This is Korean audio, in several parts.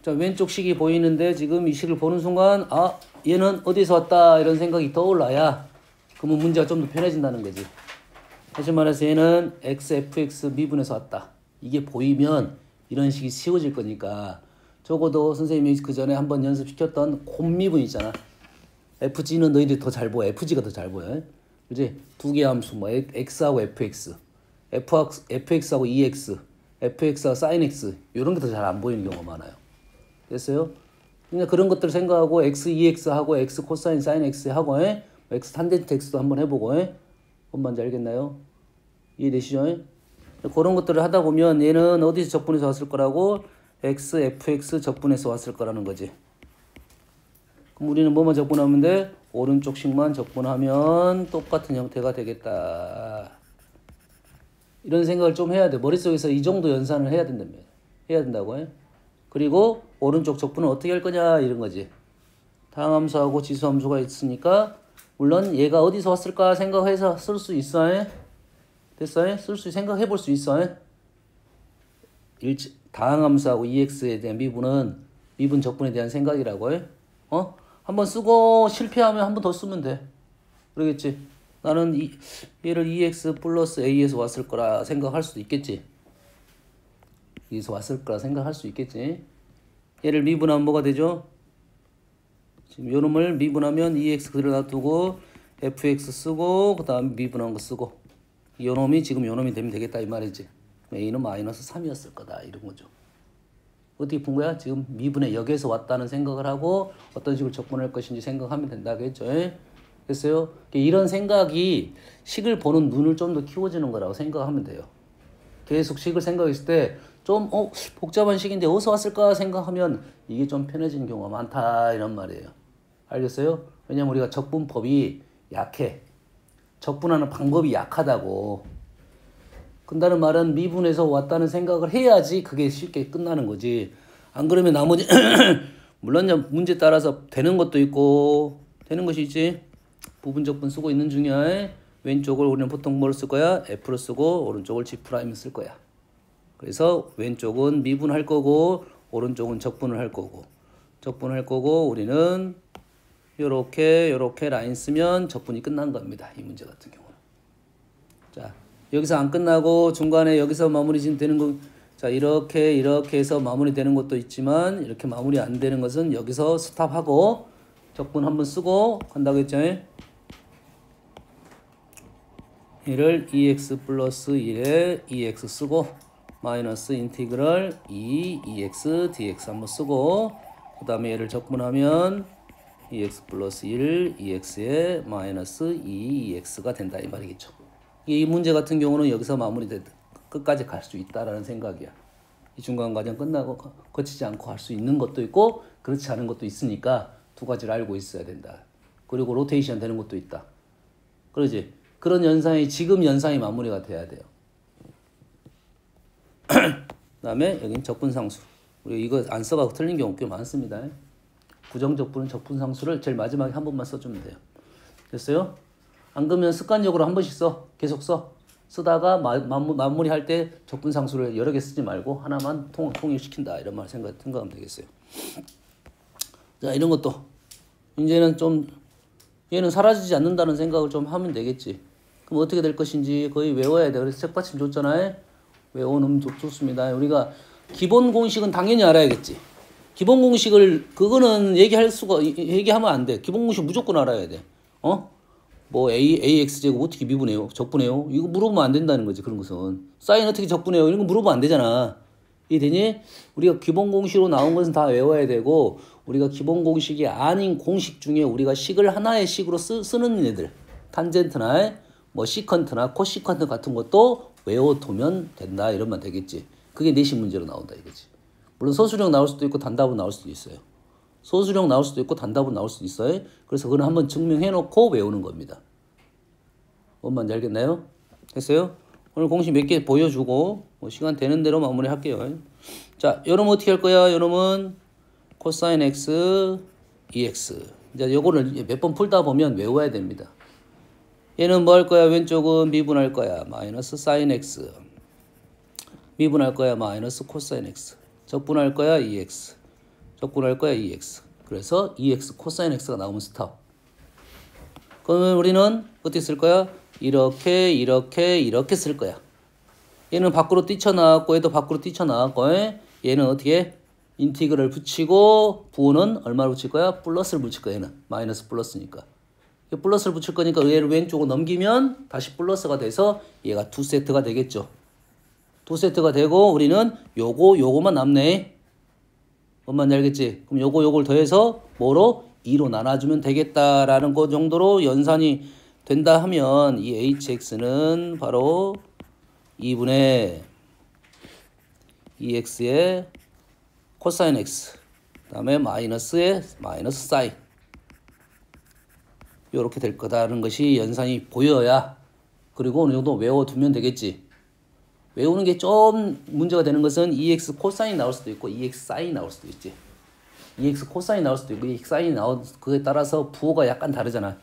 자, 왼쪽 식이 보이는데 지금 이 식을 보는 순간 아, 얘는 어디서 왔다 이런 생각이 떠올라야 그러면 문제가 좀 더 편해진다는 거지. 다시 말해서 얘는 xfx 미분에서 왔다. 이게 보이면 이런 식이 쉬워질 거니까 적어도 선생님이 그 전에 한번 연습시켰던 곱미분 있잖아. fg는 너희들이 더 잘 보여. fg가 더 잘 보여. 그지? 두 개의 함수 뭐 x하고 fx, fx하고 ex, fx하고 sin x 이런 게 더 잘 안 보이는 경우가 많아요. 됐어요? 그러니까 그런 것들 생각하고 x, ex 하고 x 코사인 sin x 하고 x 탄젠트 x도 한번 해보고 뭔 말인지 알겠나요? 이해되시죠? 그런 것들을 하다 보면 얘는 어디서 적분해서 왔을 거라고 x, fx 적분해서 왔을 거라는 거지. 그럼 우리는 뭐만 적분하면 돼? 오른쪽식만 적분하면 똑같은 형태가 되겠다. 이런 생각을 좀 해야 돼. 머릿속에서 이 정도 연산을 해야 된다며. 해야 된다고 해. 그리고 오른쪽 적분은 어떻게 할 거냐 이런 거지. 다항함수하고 지수함수가 있으니까 물론 얘가 어디서 왔을까 생각해서 쓸 수 있어. 됐어? 생각해 볼 수 있어. 다항함수하고 EX에 대한 미분 적분에 대한 생각이라고 해. 한번 쓰고 실패하면 한 번 더 쓰면 돼. 그러겠지? 나는 얘를 EX 플러스 A에서 왔을 거라 생각할 수도 있겠지. 여기서 왔을 거라 생각할 수 있겠지. 얘를 미분하면 뭐가 되죠? 지금 요놈을 미분하면 EX 그대로 놔두고 FX 쓰고 그 다음 미분한 거 쓰고 요놈이 지금 요놈이 되면 되겠다 이 말이지. A는 마이너스 3이었을 거다 이런 거죠. 어떻게 푼 거야? 지금 미분의 역에서 왔다는 생각을 하고 어떤 식으로 적분할 것인지 생각하면 된다겠죠. 됐어요? 이런 생각이 식을 보는 눈을 좀 더 키워주는 거라고 생각하면 돼요. 계속 식을 생각했을 때 좀 복잡한 식인데 어디서 왔을까 생각하면 이게 좀 편해지는 경우가 많다 이런 말이에요. 알겠어요? 왜냐면 우리가 적분법이 약해. 적분하는 방법이 약하다고. 근다는 말은 미분에서 왔다는 생각을 해야지 그게 쉽게 끝나는 거지. 안 그러면 나머지 물론 문제 따라서 되는 것도 있고 되는 것이 있지. 부분적분 쓰고 있는 중에 왼쪽을 우리는 보통 뭘 쓸 거야? F를 쓰고 오른쪽을 G 프라임을 쓸 거야. 그래서 왼쪽은 미분할 거고 오른쪽은 적분을 할 거고 적분할 거고 우리는 요렇게 라인 쓰면 적분이 끝난 겁니다. 이 문제 같은 경우는. 자, 여기서 안 끝나고 중간에 여기서 마무리 되는 거, 자, 이렇게 해서 마무리 되는 것도 있지만 이렇게 마무리 안 되는 것은 여기서 스탑하고 적분 한번 쓰고 한다고 했죠. 얘를 2x 플러스 1에 2x 쓰고 마이너스 인티그럴 2x dx 한번 쓰고 그 다음에 얘를 적분하면 2x 플러스 1 2x에 마이너스 2x가 된다 이 말이겠죠. 이 문제 같은 경우는 여기서 마무리돼 끝까지 갈 수 있다라는 생각이야. 이 중간 과정 끝나고 거치지 않고 할 수 있는 것도 있고 그렇지 않은 것도 있으니까 두 가지를 알고 있어야 된다. 그리고 로테이션 되는 것도 있다. 그러지? 그런 연상이 지금 연상이 마무리가 돼야 돼요. 그다음에 여긴 적분상수. 우리 이거 안 써가고 틀린 경우 꽤 많습니다. 부정적분은 적분상수를 제일 마지막에 한 번만 써주면 돼요. 됐어요? 안 그러면 습관적으로 한 번씩 써. 계속 써. 쓰다가 마무리할 때 적분상수를 여러 개 쓰지 말고 하나만 통일시킨다. 이런 말 생각하면 되겠어요. 자, 이런 것도 이제는 좀 얘는 사라지지 않는다는 생각을 좀 하면 되겠지. 그럼 어떻게 될 것인지 거의 외워야 돼. 그래서 책받침 줬잖아요. 외우는 좋습니다. 우리가 기본 공식은 당연히 알아야겠지. 기본 공식을 그거는 얘기하면 안 돼. 기본 공식 무조건 알아야 돼. 뭐 ax 제곱 어떻게 미분해요? 적분해요? 이거 물어보면 안 된다는 거지. 그런 것은 사인 어떻게 적분해요? 이런 거 물어보면 안 되잖아. 이해되니? 우리가 기본 공식으로 나온 것은 다 외워야 되고 우리가 기본 공식이 아닌 공식 중에 우리가 식을 하나의 식으로 쓰는 애들 탄젠트나 뭐 시컨트나 코시컨트 같은 것도 외워두면 된다 이러면 되겠지. 그게 내신 문제로 나온다 이거지. 물론 소수령 나올 수도 있고 단답은 나올 수도 있어요. 소수령 나올 수도 있고 단답은 나올 수도 있어요. 그래서 그건 한번 증명해놓고 외우는 겁니다. 뭔 말인지 알겠나요? 됐어요? 오늘 공식 몇 개 보여주고 뭐 시간 되는 대로 마무리할게요. 자, 요놈 어떻게 할 거야? 요놈은 코사인 x, EX. 이제 요거를 몇 번 풀다 보면 외워야 됩니다. 얘는 뭐 할 거야? 왼쪽은 미분할 거야. 마이너스 사인 x. 미분할 거야. 마이너스 코사인 x. 적분할 거야. EX. 적분할 거야, EX. 그래서 EX 코사인 X가 나오면 스탑. 그러면 우리는 어떻게 쓸 거야? 이렇게, 이렇게, 이렇게 쓸 거야. 얘는 밖으로 뛰쳐나왔고, 얘도 밖으로 뛰쳐나왔고, 얘는 어떻게? 인티그를 붙이고, 부호는 얼마를 붙일 거야? 플러스를 붙일 거야, 얘는. 마이너스 플러스니까. 플러스를 붙일 거니까 얘를 왼쪽으로 넘기면 다시 플러스가 돼서 얘가 2세트가 되겠죠. 2세트가 되고, 우리는 요거만 남네. 뭔 말인지 알겠지? 그럼 요걸 더해서 뭐로? 2로 나눠주면 되겠다라는 거 정도로 연산이 된다 하면 이 hx는 바로 2분의 2x의 코사인 x 그 다음에 마이너스의 마이너스 사인 요렇게 될 거다라는 것이 연산이 보여야 그리고 어느 정도 외워두면 되겠지. 외우는 게 좀 문제가 되는 것은 EX 코사인이 나올 수도 있고 EX 사인이 나올 수도 있지. EX 코사인이 나올 수도 있고 EX 사인이 나올 그에 따라서 부호가 약간 다르잖아.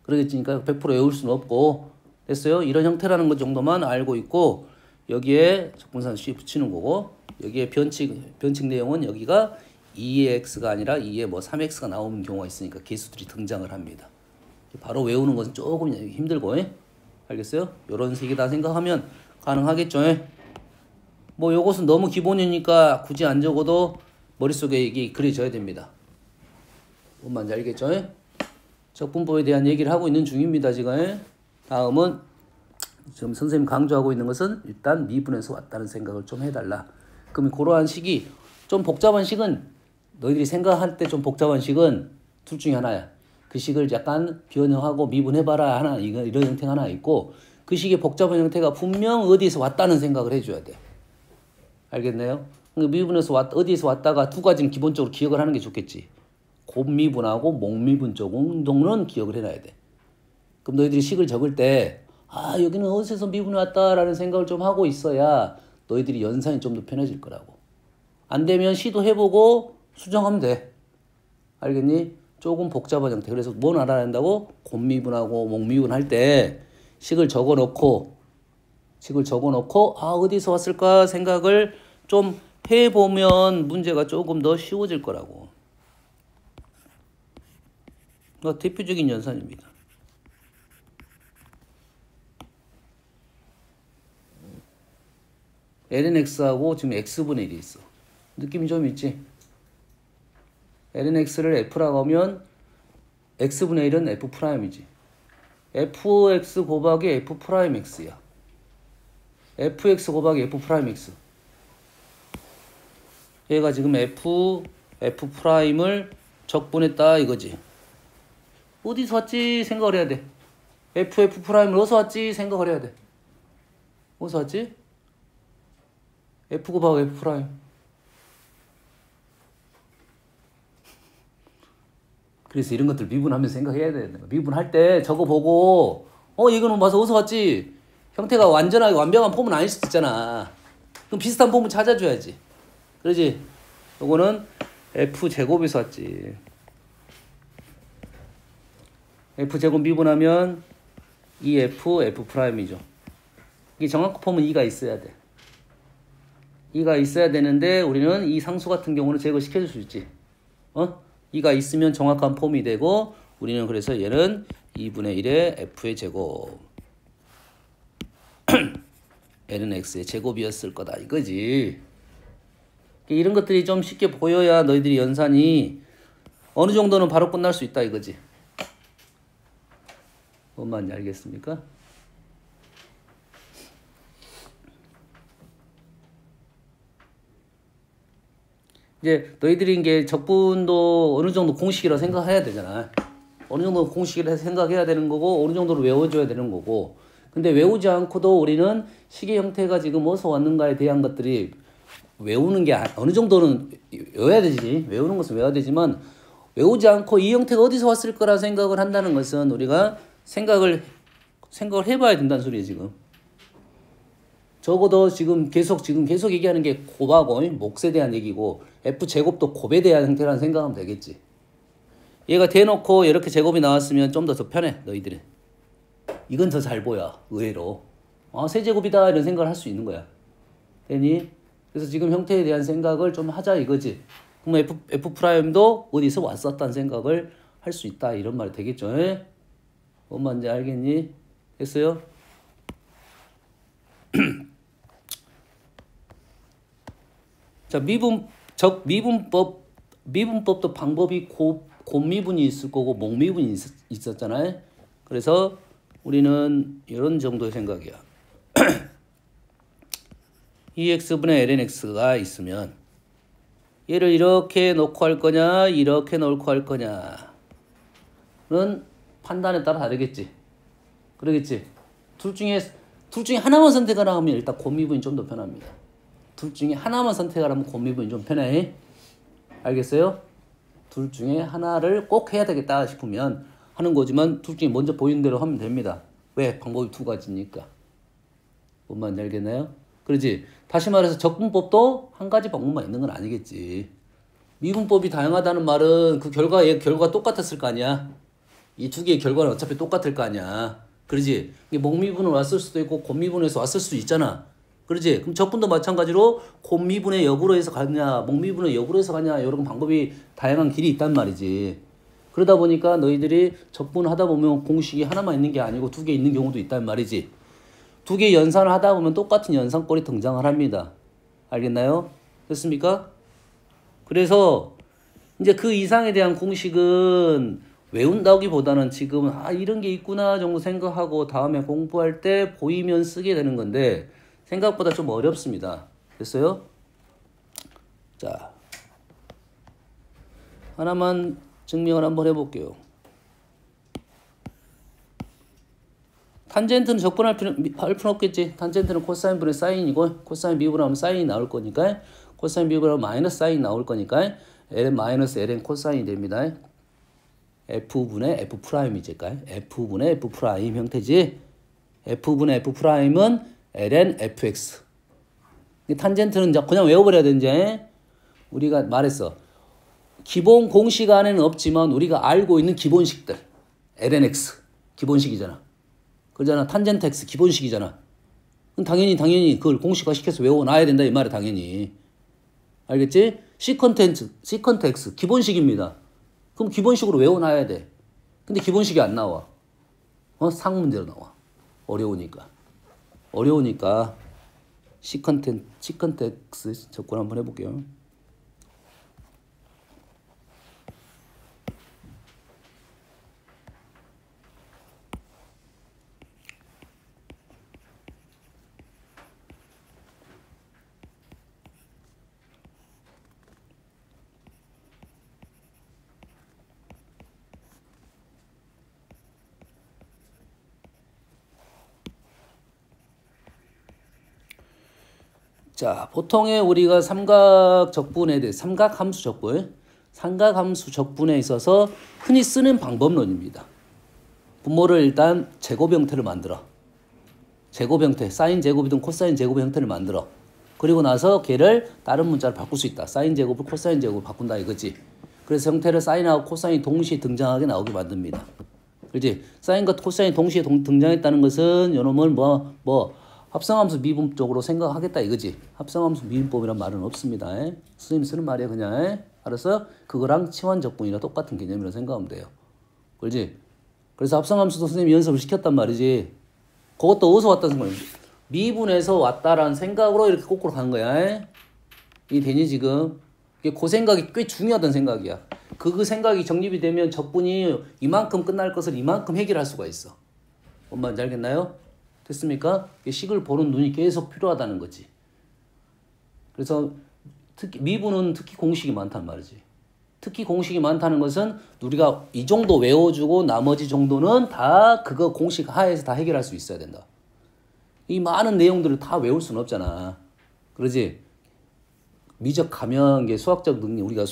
그러겠지니까 100% 외울 수는 없고 됐어요? 이런 형태라는 것 정도만 알고 있고 여기에 적분산 C 붙이는 거고 여기에 변칙 내용은 여기가 2x가 아니라 2에 뭐 3x가 나오는 경우가 있으니까 개수들이 등장을 합니다. 바로 외우는 것은 조금 힘들고 알겠어요? 요런 세 개 다 생각하면 가능하겠죠? 뭐 요것은 너무 기본이니까 굳이 안 적어도 머릿속에 이게 그려져야 됩니다. 뭔 말인지 알겠죠? 적분법에 대한 얘기를 하고 있는 중입니다. 지금 다음은 지금 선생님 강조하고 있는 것은 일단 미분에서 왔다는 생각을 좀 해달라. 그럼 그러한 식이 좀 복잡한 식은 너희들이 생각할 때 좀 복잡한 식은 둘 중에 하나야. 그 식을 약간 변형하고 미분해봐라 하나 이런 형태가 하나 있고 그 식의 복잡한 형태가 분명 어디에서 왔다는 생각을 해줘야 돼. 알겠네요? 미분에서 어디에서 왔다가 두 가지는 기본적으로 기억을 하는 게 좋겠지. 곱미분하고 목미분 쪽 정도는 기억을 해놔야 돼. 그럼 너희들이 식을 적을 때 여기는 어디서 미분이 왔다라는 생각을 좀 하고 있어야 너희들이 연산이 좀 더 편해질 거라고. 안 되면 시도해보고 수정하면 돼. 알겠니? 조금 복잡한 형태. 그래서 뭘 알아야 한다고? 곱미분하고 목미분 할 때 식을 적어놓고 어디서 왔을까 생각을 좀 해보면 문제가 조금 더 쉬워질 거라고. 대표적인 연산입니다. lnx하고 지금 x분의 1이 있어. 느낌이 좀 있지? lnx를 f라고 하면 x분의 1은 f'이지. fx 곱하기 f'x야. fx 곱하기 f'x. 얘가 지금 f'을 적분했다 이거지. 어디서 왔지 생각을 해야 돼. f'을 어디서 왔지 생각을 해야 돼. 어디서 왔지? f 곱하기 f'. 그래서 이런 것들 미분하면서 생각해야 되는 거야. 미분할 때 저거 보고 이거는 봐서 어디서 왔지? 형태가 완전하게 완벽한 폼은 아닐 수도 있잖아. 그럼 비슷한 폼을 찾아줘야지. 그러지? 요거는 f제곱에서 왔지. f제곱 미분하면 2f, f'이죠. 이게 정확한 폼은 2가 있어야 돼. 2가 있어야 되는데 우리는 이 상수 같은 경우는 제거시켜줄 수 있지. 2가 있으면 정확한 폼이 되고 우리는 그래서 얘는 2분의 1의 f의 제곱 n은 x의 제곱이었을 거다 이거지. 이런 것들이 좀 쉽게 보여야 너희들이 연산이 어느 정도는 바로 끝날 수 있다 이거지. 뭔 말인지 알겠습니까? 이제 너희들이 이게 적분도 어느 정도 공식이라 생각해야 되잖아. 어느 정도 공식이라 생각해야 되는 거고 어느 정도로 외워줘야 되는 거고. 근데 외우지 않고도 우리는 식의 형태가 지금 어디서 왔는가에 대한 것들이 외우는 게 어느 정도는 외워야 되지. 외우는 것은 외워야 되지만 외우지 않고 이 형태가 어디서 왔을 거라 생각을 한다는 것은 우리가 생각을 해봐야 된다는 소리예요 지금. 적어도 지금 계속 얘기하는 게 곱하고 몫에 대한 얘기고 f제곱도 곱에 대한 형태라는 생각하면 되겠지. 얘가 대놓고 이렇게 제곱이 나왔으면 좀 더 편해 너희들은. 이건 더 잘 보여 의외로. 세제곱이다 이런 생각을 할 수 있는 거야. 되니? 그래서 지금 형태에 대한 생각을 좀 하자 이거지. 그럼 F 프라임도 어디서 왔었다는 생각을 할 수 있다. 이런 말이 되겠죠. 에? 뭔 말인지 알겠니? 됐어요? 자, 미분법도 방법이 곱미분이 있을 거고 목미분이 있었잖아요. 그래서 우리는 이런 정도의 생각이야. EX분의 LNX가 있으면 얘를 이렇게 놓고 할 거냐, 이렇게 놓고 할 거냐는 판단에 따라 다르겠지. 그러겠지. 둘 중에 하나만 선택하라 하면 일단 곱미분이 좀 더 편합니다. 둘 중에 하나만 선택하라면 곱미분이 좀 편해. 알겠어요? 둘 중에 하나를 꼭 해야 되겠다 싶으면 하는 거지만 둘 중에 먼저 보이는 대로 하면 됩니다. 왜? 방법이 두 가지니까. 뭔 말인지 알겠나요? 그러지. 다시 말해서 적분법도 한 가지 방법만 있는 건 아니겠지. 미분법이 다양하다는 말은 그 결과가 똑같았을 거 아니야. 이 두 개의 결과는 어차피 똑같을 거 아니야. 그러지. 목미분은 왔을 수도 있고 곱미분에서 왔을 수도 있잖아. 그러지. 그럼 적분도 마찬가지로 곱미분의 역으로 해서 가냐, 목미분의 역으로 해서 가냐, 이런 방법이 다양한 길이 있단 말이지. 그러다 보니까 너희들이 적분하다 보면 공식이 하나만 있는 게 아니고 두 개 있는 경우도 있단 말이지. 두 개 연산을 하다 보면 똑같은 연산꼴이 등장을 합니다. 알겠나요? 됐습니까? 그래서 이제 그 이상에 대한 공식은 외운다기보다는 지금 이런 게 있구나 정도 생각하고 다음에 공부할 때 보이면 쓰게 되는 건데 생각보다 좀 어렵습니다. 됐어요? 자, 하나만 증명을 한번 해볼게요. 탄젠트는 적분할 필요는 없겠지. 탄젠트는 코사인 분의 사인이고 코사인 미분하면 사인이 나올 거니까 코사인 미분하면 마이너스 사인이 나올 거니까 ln 마이너스 ln 코사인이 됩니다. f분의 f 프라임이지까 f분의 f 프라임 형태지. f분의 f 프라임은 ln fx. 탄젠트는 그냥 외워버려야 되는지. 우리가 말했어. 기본 공식 안에는 없지만 우리가 알고 있는 기본식들. ln x 기본식이잖아. 그러잖아. 탄젠트 x 기본식이잖아. 그럼 당연히 그걸 공식화 시켜서 외워놔야 된다 이 말이야. 당연히. 알겠지? 시컨트 x 기본식입니다. 그럼 기본식으로 외워놔야 돼. 근데 기본식이 안 나와. 상문제로 나와. 어려우니까 시컨트 x 접근 한번 해볼게요. 자, 보통의 우리가 삼각함수 적분에 있어서 흔히 쓰는 방법론입니다. 분모를 일단 제곱 형태를 만들어. 제곱 형태, 사인 제곱이든 코사인 제곱 형태를 만들어. 그리고 나서 걔를 다른 문자로 바꿀 수 있다. 사인 제곱을 코사인 제곱을 바꾼다 이거지. 그래서 형태를 사인하고 코사인이 동시에 등장하게 나오게 만듭니다. 그렇지? 사인과 코사인이 동시에 등장했다는 것은 요놈을 합성함수 미분법적으로 생각하겠다 이거지. 합성함수 미분법이란 말은 없습니다. 선생님이 쓰는 말이야 그냥. 알았어? 그거랑 치환적분이랑 똑같은 개념이라고 생각하면 돼요. 그렇지? 그래서 합성함수도 선생님이 연습을 시켰단 말이지. 그것도 어디서 왔다는 생각이야. 미분에서 왔다라는 생각으로 이렇게 거꾸로 가는 거야. 이게 되니 지금? 그 생각이 꽤 중요하다는 생각이야. 그 생각이 정립이 되면 적분이 이만큼 끝날 것을 이만큼 해결할 수가 있어. 뭔 말인지 알겠나요? 됐습니까? 식을 보는 눈이 계속 필요하다는 거지. 그래서 미분은 특히 공식이 많단 말이지. 특히 공식이 많다는 것은 우리가 이 정도 외워주고 나머지 정도는 다 그거 공식 하에서 다 해결할 수 있어야 된다. 이 많은 내용들을 다 외울 수는 없잖아. 그러지? 미적 가면 게 수학적 능력, 우리가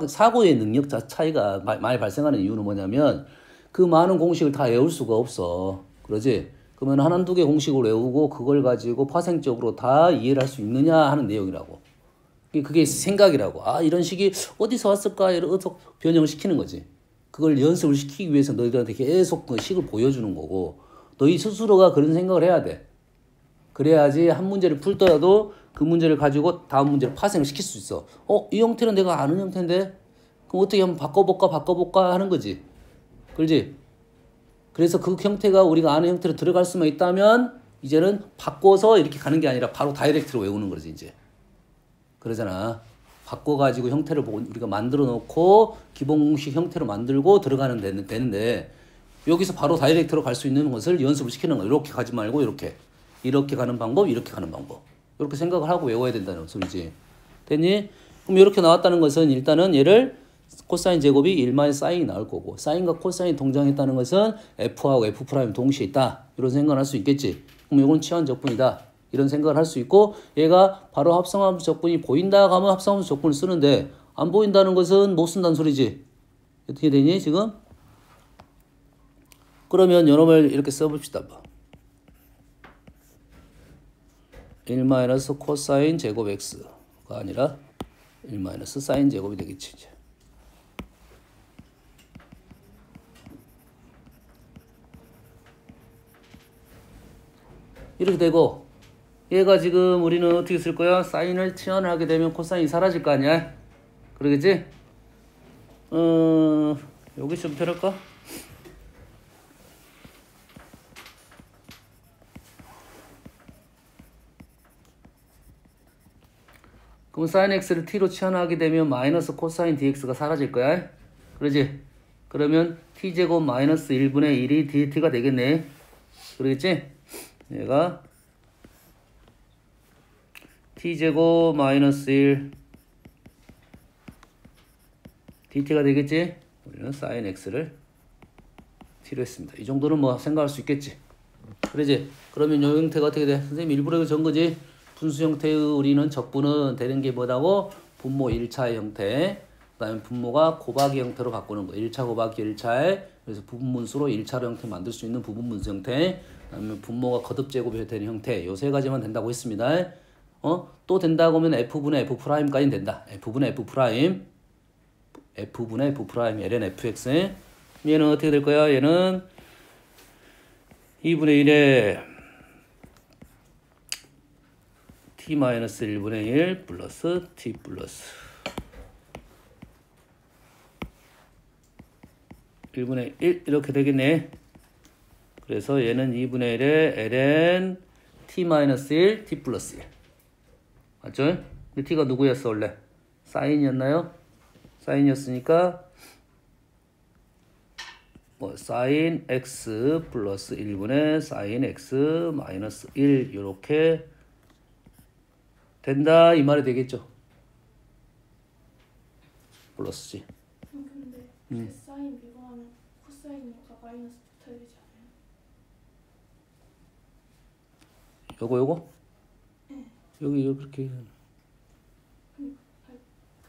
사고의 능력 차이가 많이 발생하는 이유는 뭐냐면 그 많은 공식을 다 외울 수가 없어. 그러지? 그러면 한두 개 공식을 외우고 그걸 가지고 파생적으로 다 이해를 할 수 있느냐 하는 내용이라고. 그게 생각이라고. 이런 식이 어디서 왔을까? 어디서 변형을 시키는 거지. 그걸 연습을 시키기 위해서 너희들한테 계속 그 식을 보여주는 거고 너희 스스로가 그런 생각을 해야 돼. 그래야지 한 문제를 풀더라도 그 문제를 가지고 다음 문제를 파생을 시킬 수 있어. 이 형태는 내가 아는 형태인데 그럼 어떻게 한번 바꿔볼까 하는 거지. 그렇지? 그래서 그 형태가 우리가 아는 형태로 들어갈 수만 있다면 이제는 바꿔서 이렇게 가는 게 아니라 바로 다이렉트로 외우는 거지 이제. 그러잖아. 바꿔가지고 형태를 우리가 만들어 놓고 기본 공식 형태로 만들고 들어가는 데는 되는데 여기서 바로 다이렉트로 갈 수 있는 것을 연습을 시키는 거야. 이렇게 가지 말고 이렇게 가는 방법, 이렇게 가는 방법. 이렇게 생각을 하고 외워야 된다는 소리지. 됐니? 그럼 이렇게 나왔다는 것은 일단은 얘를 코사인 제곱이 1 사인이 나올 거고 사인과 코사인이 동장했다는 것은 F하고 F' 동시에 있다. 이런 생각을 할 수 있겠지. 그럼 이건 치환 적분이다. 이런 생각을 할 수 있고 얘가 바로 합성함수 적분이 보인다 하면 합성함수 적분을 쓰는데 안 보인다는 것은 못 쓴다는 소리지. 어떻게 되니 지금? 그러면 여러분 이렇게 써봅시다. 1 코사인 제곱 x가 아니라 1 사인 제곱이 되겠지. 이제. 이렇게 되고 얘가 지금 우리는 어떻게 쓸 거야? 사인을 치환을 하게 되면 코사인이 사라질 거 아니야? 그러겠지? 여기 좀 펴랄까? 그럼 사인 x를 t로 치환하게 되면 마이너스 코사인 dx가 사라질 거야. 그러지? 그러면 t제곱 마이너스 1분의 1이 dt가 되겠네. 그러겠지? 얘가 t제곱 마이너스 1 dt가 되겠지? 우리는 사인 x를 t로 했습니다. 이 정도는 뭐 생각할 수 있겠지? 그러지? 그러면 이 형태가 어떻게 돼? 선생님 일부러 전 거지? 분수 형태의 우리는 적분은 되는 게 뭐다고? 분모 1차의 형태. 그 다음에 분모가 곱하기 형태로 바꾸는 거. 1차 곱하기 1차에 그래서 부분분수로 1차로 형태 만들 수 있는 부분분수 형태. 그 다음에 분모가 거듭제곱이 되는 형태. 요 세 가지만 된다고 했습니다. 또 된다고 하면 F분의 F'까지는 된다. F분의 F'F분의 F' ln fx. 얘는 어떻게 될 거야? 얘는 2분의 1에 t-1분의 1 플러스 t 플러스 1분의 1 이렇게 되겠네. 그래서 얘는 2분의 1에 ln t-1 t 플러스 1 맞죠? 근데 t가 누구였어 원래? 사인이었나요? 사인이었으니까 사인 x 플러스 1분의 사인 x 마이너스 1 이렇게 된다 이 말이 되겠죠. 플러스지. 근데 사인 미분하면 코사인이니까 마이너스 붙어야 되지 않아요? 요거? 네. 여기 그렇게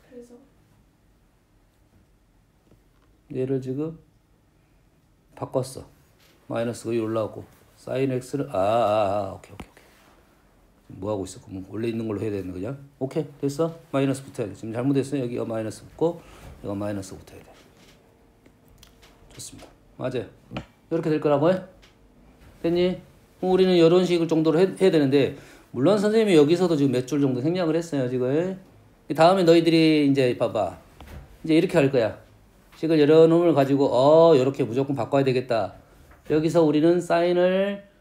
그래서 얘를 지금 바꿨어. 마이너스가 여기 올라오고 사인 x를 오케이. 뭐 하고 있어? 그럼 원래 있는 걸로 해야 되는 거냐? 오케이 됐어. 마이너스 붙어야 돼. 지금 잘못했어. 여기가 마이너스 붙고 여기가 마이너스 붙어야 돼. 좋습니다. 맞아요. 이렇게 될 거라고 해? 됐니? 그럼 우리는 이런 식을 정도로 해야 되는데 물론 선생님이 여기서도 지금 몇 줄 정도 생략을 했어요. 지금 다음에 너희들이 이제 봐봐. 이제 이렇게 할 거야. 식을 여러 놈을 가지고 이렇게 무조건 바꿔야 되겠다. 여기서 우리는 사인을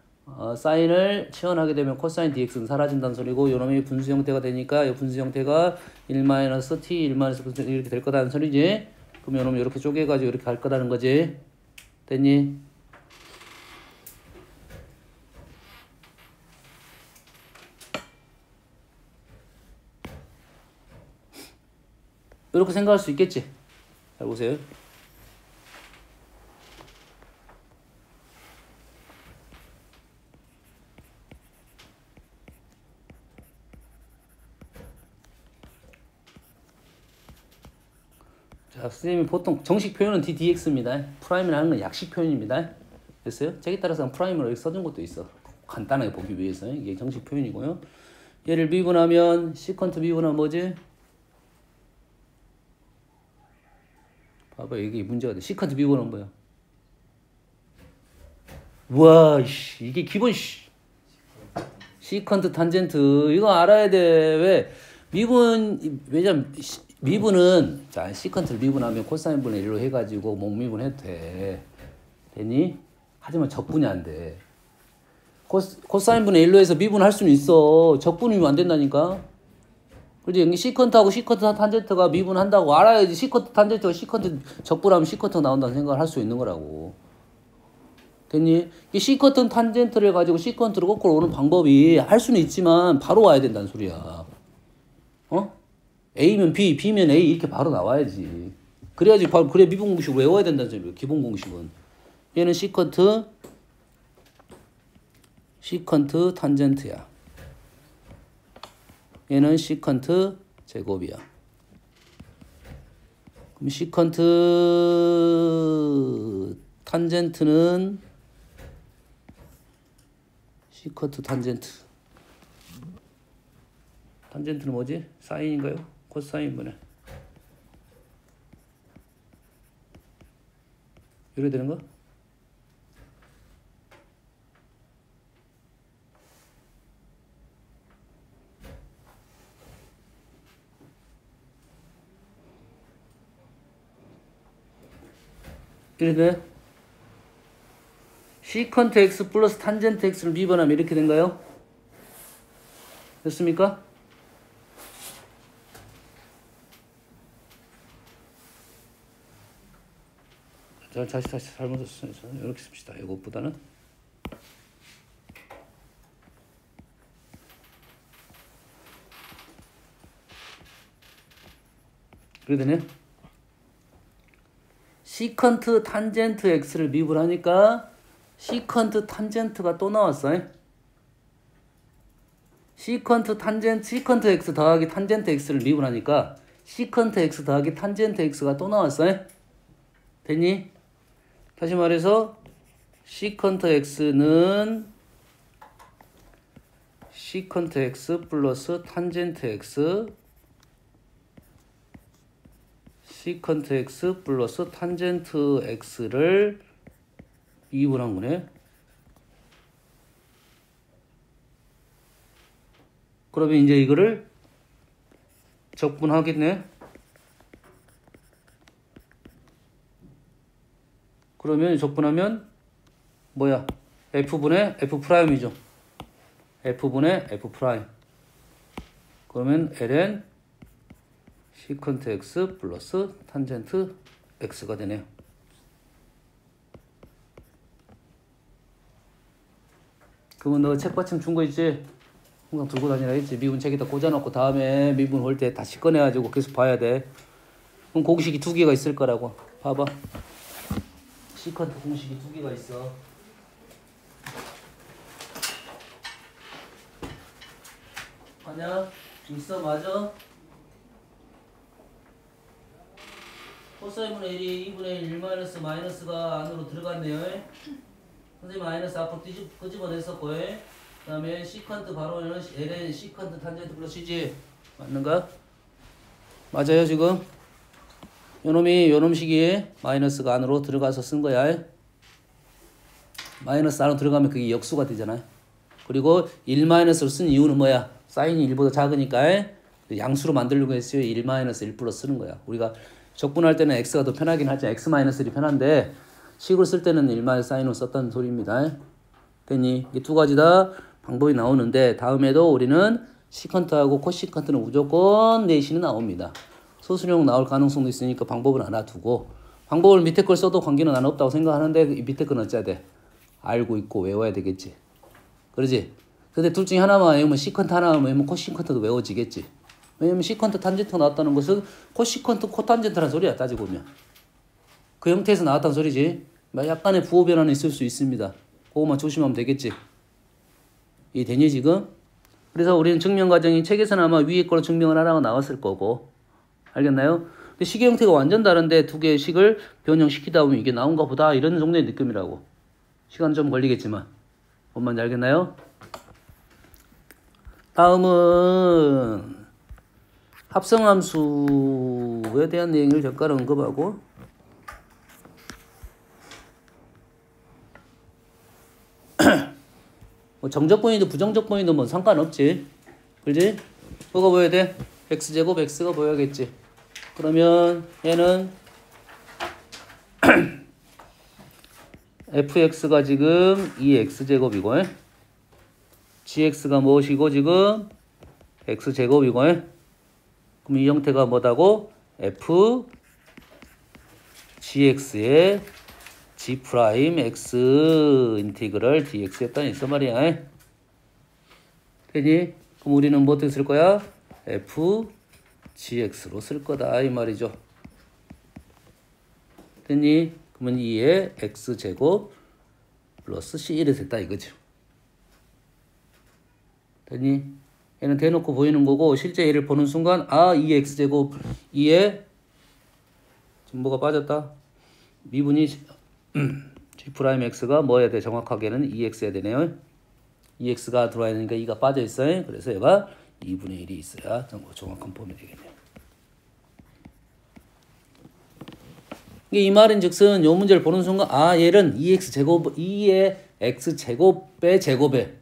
치환하게 되면 코사인 dx는 사라진다는 소리고 요놈이 분수 형태가 되니까 이 분수 형태가 1-t 1-t 이렇게 될 거다는 소리지. 그럼 요놈이 이렇게 쪼개가지고 이렇게 갈 거다는 거지. 됐니? 이렇게 생각할 수 있겠지. 잘 보세요. 자, 선생님이 보통 정식 표현은 ddx입니다. 프라임을 하는 건 약식 표현입니다. 됐어요? 책에 따라서 프라임을 여기 써준 것도 있어. 간단하게 보기 위해서. 이게 정식 표현이고요. 얘를 미분하면 시컨트 미분하면 뭐지? 봐봐, 이게 문제가 돼. 시컨트 미분하면 뭐야? 와, 이게 기본 시컨트 탄젠트 이거 알아야 돼. 왜? 왜냐면 미분은 자 시컨트를 미분하면 코사인 분의 1로 해가지고 목 미분해도 돼. 되니? 하지만 적분이 안 돼. 코사인 분의 1로 해서 미분할 수는 있어. 적분이면 안 된다니까. 그렇지? 시컨트하고 시컨트 탄젠트가 미분한다고 알아야지. 시컨트 탄젠트가 시컨트 적분하면 시컨트가 나온다는 생각을 할 수 있는 거라고. 됐니? 이 시컨트 탄젠트를 가지고 시컨트로 거꾸로 오는 방법이 할 수는 있지만 바로 와야 된다는 소리야. 어? A면 B, B면 A 이렇게 바로 나와야지. 그래야지 바로 그래 미분 공식을 외워야 된다는 소리야. 기본 공식은. 얘는 시컨트 탄젠트야. 얘는 시컨트 제곱이야. 그럼 시컨트 탄젠트는 시컨트 탄젠트는 뭐지? 사인인가요? 코사인분의 이렇게 되는 거? 이렇게 돼? 시컨트 x 플러스 탄젠트 x를 미분하면 이렇게 된가요? 됐습니까? 자, 다시 잘못했어요. 이렇게 씁시다. 이것보다는 그래 되네. 시컨트 탄젠트 x를 미분하니까 시컨트 탄젠트가 또 나왔어. 시컨트 x 더하기 탄젠트 x를 미분하니까 시컨트 x 더하기 탄젠트 x가 또 나왔어. 됐니? 다시 말해서 시컨트 x는 시컨트 x 플러스 탄젠트 x 시컨트 x 플러스 탄젠트 x를 미분한 거네. 그러면 이제 이거를 적분하겠네. 그러면 적분하면 뭐야? f분의 f'이죠. f분의 f'. 그러면 ln 시컨트 x 플러스 탄젠트 x가 되네요. 그러면 너 책받침 준 거 있지? 항상 들고 다니라 했지? 미분 책에다 꽂아놓고 다음에 미분 올 때 다시 꺼내가지고 계속 봐야 돼. 그럼 공식이 두 개가 있을 거라고. 봐봐. 시컨트 공식이 두 개가 있어. 아냐? 있어? 맞아? 코사인분의 1이 2분의 1 마이너스가 안으로 들어갔네요. 선생님 마이너스 앞으로 끄집어냈었고, 그 다음에 시컨트 바로는 ln 시컨트 탄젠트 플러스 c지 맞는가? 맞아요 지금? 요놈식이 마이너스가 안으로 들어가서 쓴 거야. 마이너스 안으로 들어가면 그게 역수가 되잖아요. 그리고 1-를 쓴 이유는 뭐야? 사인이 1보다 작으니까 양수로 만들려고 했어요. 1-1 플러스 쓰는 거야. 우리가 적분할 때는 x가 더 편하긴 하지만 x-1이 편한데 식을 쓸 때는 1-사인으로 썼다는 소리입니다. 됐니? 이 두 가지 다 방법이 나오는데 다음에도 우리는 시컨트하고 코시컨트는 무조건 내신이 나옵니다. 소수령 나올 가능성도 있으니까 방법을 하나 두고 방법을 밑에 걸 써도 관계는 안 없다고 생각하는데 밑에 건 어째야 돼? 알고 있고 외워야 되겠지. 그러지? 근데 둘 중에 하나만 외우면 시컨트 하나만 외우면 코시컨트도 외워지겠지. 왜냐면 시컨트 탄젠트가 나왔다는 것은 코시컨트 코탄젠트라는 소리야. 따지고 보면 그 형태에서 나왔다는 소리지. 약간의 부호 변화는 있을 수 있습니다. 그거만 조심하면 되겠지. 이 되니 지금? 그래서 우리는 증명 과정이 책에서는 아마 위에 걸로 증명을 하라고 나왔을 거고 알겠나요? 근데 식의 형태가 완전 다른데 두 개의 식을 변형시키다 보면 이게 나온가 보다 이런 정도의 느낌이라고. 시간 좀 걸리겠지만 뭔 말인지 알겠나요? 다음은 합성함수에 대한 내용을 잠깐 언급하고 정적분이든 부정적분이든 뭐 상관없지. 그지? 뭐가 보여야 돼? x제곱 x가 보여야겠지. 그러면 얘는 fx가 지금 2x제곱이고 gx가 무엇이고 지금 x제곱이고 그럼 이 형태가 뭐다고? f gx의 g 프라임 x 인티그럴 dx였다니 있어 말이야. 되니? 그럼 우리는 뭐 어떻게 쓸 거야? f gx로 쓸 거다 이 말이죠. 됐니? 그러면 2의 x제곱 플러스 c1이 됐다 이거죠. 됐니? 얘는 대놓고 보이는 거고 실제 얘를 보는 순간 2x제곱 2에 지금 뭐가 빠졌다? 미분이 g'x가 뭐 해야 돼? 정확하게는 2x 해야 되네요. 2x가 들어와야 되니까 2가 빠져 있어요. 그래서 얘가 2분의 1이 있어야 정확한 폼이 되겠네요. 이 말인 즉슨 요 문제를 보는 순간 얘는 2x제곱 2의 x제곱의 제곱에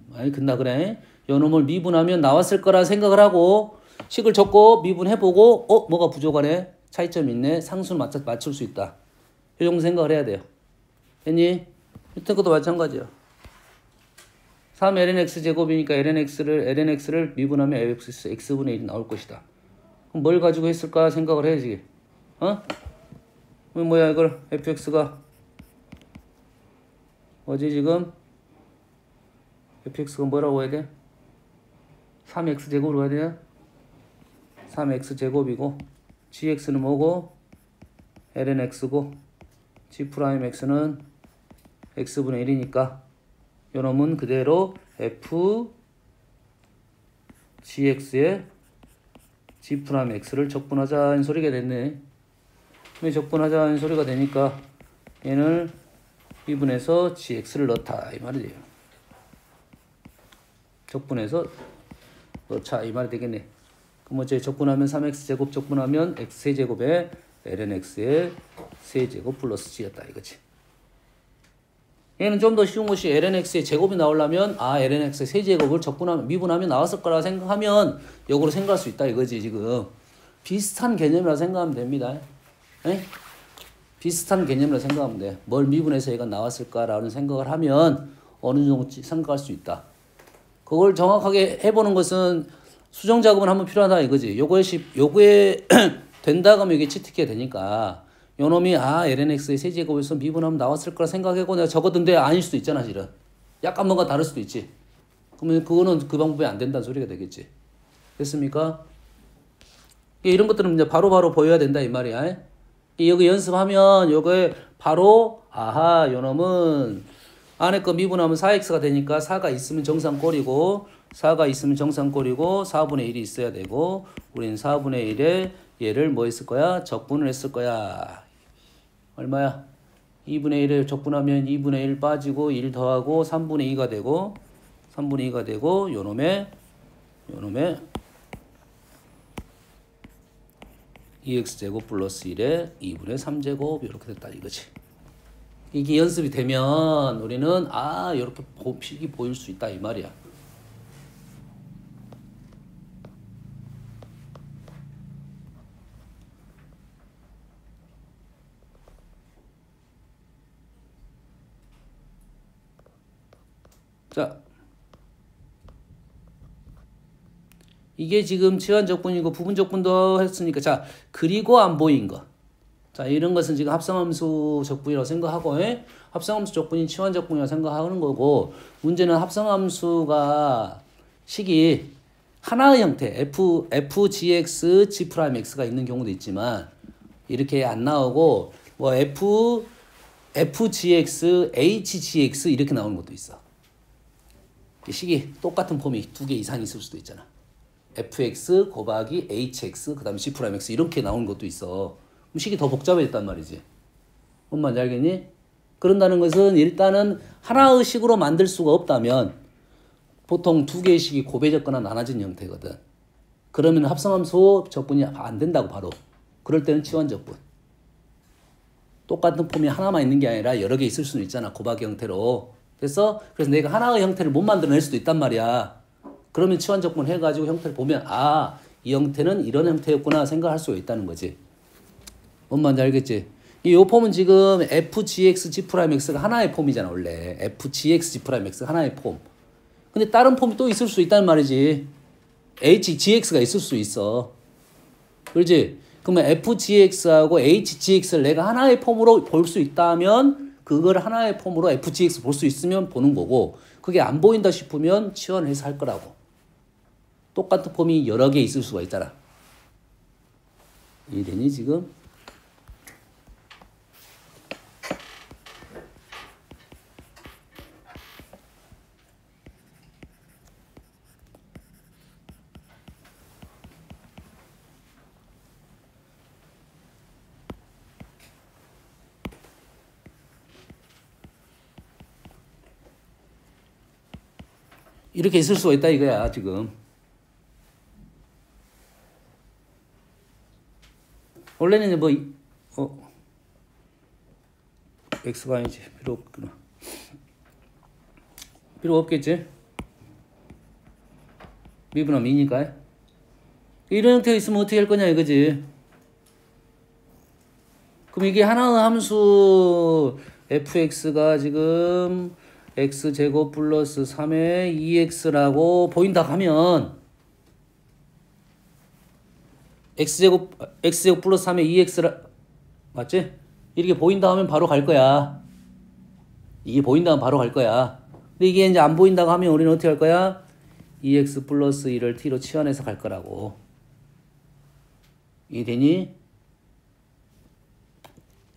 많이 끝나 그래. 요 놈을 미분하면 나왔을 거라 생각을 하고 식을 적고 미분해보고 뭐가 부족하네? 차이점이 있네. 상수를 맞출 수 있다. 이 정도 생각을 해야 돼요. 됐니? 밑에 것도 마찬가지야. 3lnx 제곱이니까 lnx를 미분하면 x분의 1이 나올 것이다. 그럼 뭘 가지고 했을까 생각을 해야지. 뭐야 이걸 fx가 뭐지 지금? fx가 뭐라고 해야 돼? 3x 제곱으로 해야 되냐? 3x 제곱이고 gx는 뭐고? lnx고 g 프라임 x는 x분의 1이니까 요 놈은 그대로 f gx에 g 프라임 x를 적분하자는 소리가 됐네. 적분하자는 소리가 되니까 얘는 미분해서 gx를 넣다 이 말이 돼요. 적분해서 넣자 이 말이 되겠네. 그럼 어째 적분하면 3x제곱 적분하면 x세제곱에 lnx의 세제곱 플러스 g였다 이거지. 얘는 좀 더 쉬운 것이 lnx의 제곱이 나오려면 lnx의 세제곱을 미분하면 나왔을 거라 생각하면 역으로 생각할 수 있다 이거지. 지금 비슷한 개념이라 생각하면 됩니다. 에? 비슷한 개념이라 생각하면 돼. 뭘 미분해서 얘가 나왔을까라는 생각을 하면 어느 정도 생각할 수 있다. 그걸 정확하게 해보는 것은 수정 작업은 한번 필요하다 이거지. 요거에 된다 그러면 이게 치트키가 되니까 요 놈이 lnx의 세제곱에서 미분하면 나왔을 거라 생각하고 내가 적었는데 아닐 수도 있잖아 실은. 약간 뭔가 다를 수도 있지. 그러면 그거는 그 방법이 안 된다는 소리가 되겠지. 됐습니까? 이런 것들은 이제 바로바로 보여야 된다 이 말이야. 여기 연습하면 요거에 바로 요 놈은 안에 거 미분하면 4x가 되니까 4가 있으면 정상꼴이고 4가 있으면 정상꼴이고 4분의 1이 있어야 되고 우린 4분의 1에 얘를 뭐 했을 거야? 적분을 했을 거야. 얼마야? 2분의 1을 적분하면 2분의 1 빠지고 1 더하고 3분의 2가 되고 3분의 2가 되고 요놈의 2x제곱 플러스 1에 2분의 3제곱 이렇게 됐다 이거지. 이게 연습이 되면 우리는 이렇게 식이 보일 수 있다 이 말이야. 자, 이게 지금 치환적분이고 부분적분도 했으니까 자 그리고 안 보인 거. 자 이런 것은 지금 합성함수 적분이라고 생각하고 합성함수 적분이 치환적분이라고 생각하는 거고 문제는 합성함수가 식이 하나의 형태 fgx g'x가 있는 경우도 있지만 이렇게 안 나오고 뭐 fgx hgx 이렇게 나오는 것도 있어. 식이 똑같은 폼이 두 개 이상 있을 수도 있잖아. fx 곱하기 hx 그 다음에 g'x 이렇게 나오는 것도 있어. 그럼 식이 더 복잡해졌단 말이지. 뭔 말인지 알겠니? 그런다는 것은 일단은 하나의 식으로 만들 수가 없다면 보통 두 개의 식이 곱해졌거나 나눠진 형태거든. 그러면 합성함수 적분이 안 된다고 바로. 그럴 때는 치환적분. 똑같은 폼이 하나만 있는 게 아니라 여러 개 있을 수는 있잖아. 곱하기 형태로. 됐어? 그래서 내가 하나의 형태를 못 만들어낼 수도 있단 말이야. 그러면 치환 적분 해가지고 형태를 보면 아, 이 형태는 이런 형태였구나 생각할 수가 있다는 거지. 뭔 말인지 알겠지? 이 폼은 지금 FGX G'X가 하나의 폼이잖아 원래. FGX G'X 하나의 폼. 근데 다른 폼이 또 있을 수 있다는 말이지. HGX가 있을 수 있어. 그렇지? 그러면 FGX하고 HGX를 내가 하나의 폼으로 볼 수 있다면 그걸 하나의 폼으로 FGX 볼 수 있으면 보는 거고 그게 안 보인다 싶으면 치환해서 할 거라고. 똑같은 폼이 여러 개 있을 수가 있잖아. 이해되니 지금? 이렇게 있을 수가 있다 이거야 지금. 원래는 뭐 x가 아니지. 필요 없구나. 필요 없겠지. 미분하면 2니까. 이런 형태가 있으면 어떻게 할 거냐 이거지. 그럼 이게 하나의 함수 fx가 지금 x제곱 플러스 3의 2x라고 보인다 하면 x제곱 플러스 3의 2x라 맞지? 이렇게 보인다 하면 바로 갈 거야. 이게 보인다 하면 바로 갈 거야. 근데 이게 이제 안 보인다고 하면 우리는 어떻게 할 거야? 2x 플러스 1을 t로 치환해서 갈 거라고. 이해되니?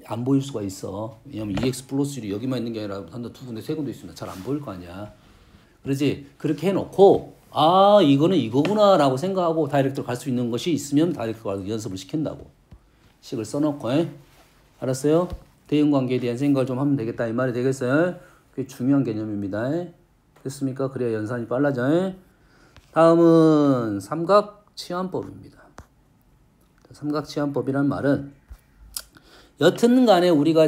안 보일 수가 있어. 왜냐면 2x 플러스 1이 여기만 있는 게 아니라 한 두 군데 세 군데 있으면 잘 안 보일 거 아니야. 그러지? 그렇게 해놓고 아 이거는 이거구나 라고 생각하고 다이렉트로 갈 수 있는 것이 있으면 다이렉트로 가서 연습을 시킨다고. 식을 써놓고 알았어요? 대응관계에 대한 생각을 좀 하면 되겠다 이 말이 되겠어요? 그게 중요한 개념입니다. 됐습니까? 그래야 연산이 빨라져. 다음은 삼각치환법입니다. 삼각치환법이란 말은 여튼 간에 우리가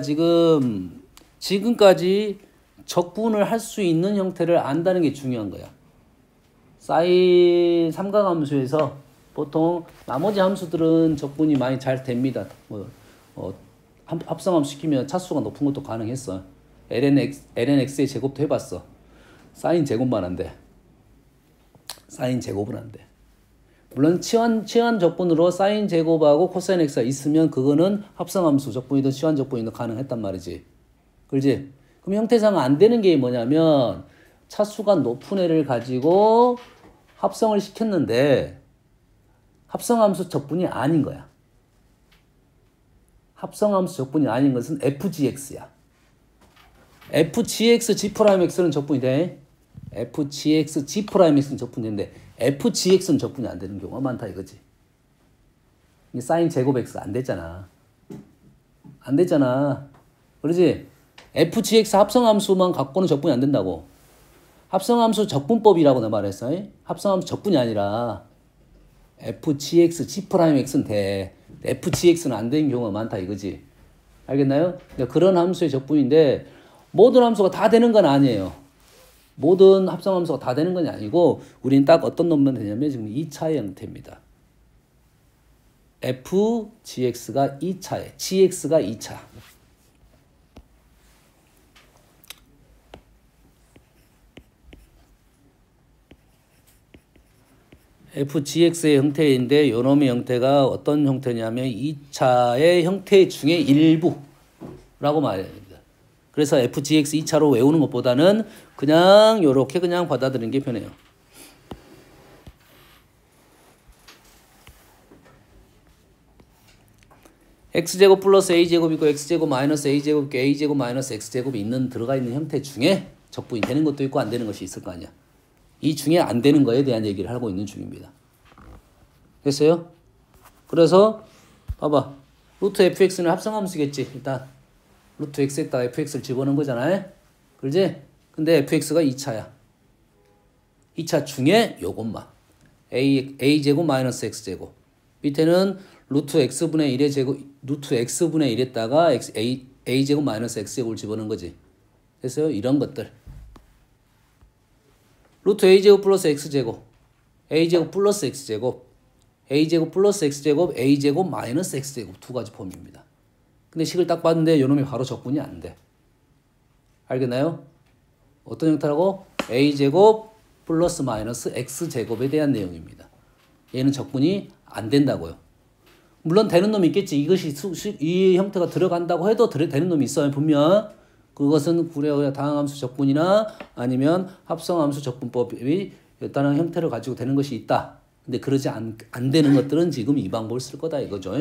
지금까지 적분을 할 수 있는 형태를 안다는 게 중요한 거야. 사인 삼각함수에서 보통 나머지 함수들은 적분이 많이 잘 됩니다. 합성함수 시키면 차수가 높은 것도 가능했어. lnx의 제곱도 해봤어. 사인 제곱만 안 돼. 사인 제곱은 안 돼. 물론 치환 적분으로 사인 제곱하고 코사인 x가 있으면 그거는 합성함수 적분이든 치환 적분이든 가능했단 말이지. 그렇지? 그럼 형태상 안 되는 게 뭐냐면 차수가 높은 애를 가지고 합성을 시켰는데 합성함수 적분이 아닌 거야. 합성함수 적분이 아닌 것은 FGX야. FGX G'X는 적분이 돼. FGX G'X는 적분이 되는데 FGX는 적분이 안 되는 경우가 많다 이거지. 이게 사인 제곱 X 안 됐잖아. 안 됐잖아. 그러지? FGX 합성함수만 갖고는 적분이 안 된다고. 합성함수 적분법이라고 나 말했어. 합성함수 적분이 아니라 FGX G'X는 돼. FGX는 안 되는 경우가 많다 이거지. 알겠나요? 그러니까 그런 함수의 적분인데 모든 함수가 다 되는 건 아니에요. 모든 합성함수가 다 되는 건 아니고 우리는 딱 어떤 놈만 되냐면 지금 2차의 형태입니다. FGX가 2차에 GX가 2차. FGX의 형태인데 요놈의 형태가 어떤 형태냐면 2차의 형태 중에 일부라고 말해야 됩니다. 그래서 FGX 2차로 외우는 것보다는 그냥 요렇게 그냥 받아들이는 게 편해요. x제곱 플러스 a제곱 있고 x제곱 마이너스 a제곱 있고 a제곱 마이너스 x제곱이 들어가 있는 형태 중에 적분이 되는 것도 있고 안 되는 것이 있을 거 아니야. 이 중에 안 되는 거에 대한 얘기를 하고 있는 중입니다. 됐어요? 그래서 봐봐. 루트 fx는 합성함수겠지. 일단 루트 x에다가 fx를 집어넣은 거잖아요. 그렇지? 근데 fx가 2차야. 2차 중에 요것만. a제곱 마이너스 x제곱. 밑에는 루트 x분의 1의 제곱, 루트 x분의 1에다가 a제곱 마이너스 x제곱을 집어넣은 거지. 됐어요? 이런 것들. 루트 a제곱 플러스 x제곱 a제곱 플러스 x제곱 a제곱 플러스 x제곱 a제곱 마이너스 x제곱 두 가지 폼입니다. 근데 식을 딱 봤는데 요놈이 바로 적분이 안 돼. 알겠나요? 어떤 형태라고? a제곱 플러스 마이너스 x제곱에 대한 내용입니다. 얘는 적분이 안 된다고요. 물론 되는 놈이 있겠지. 이것이 이 형태가 들어간다고 해도 되는 놈이 있어요. 분명. 그것은 구려 다항함수 적분이나 아니면 합성함수 적분법이 일단은 형태를 가지고 되는 것이 있다. 근데 그러지 안 되는 것들은 지금 이 방법을 쓸 거다 이거죠.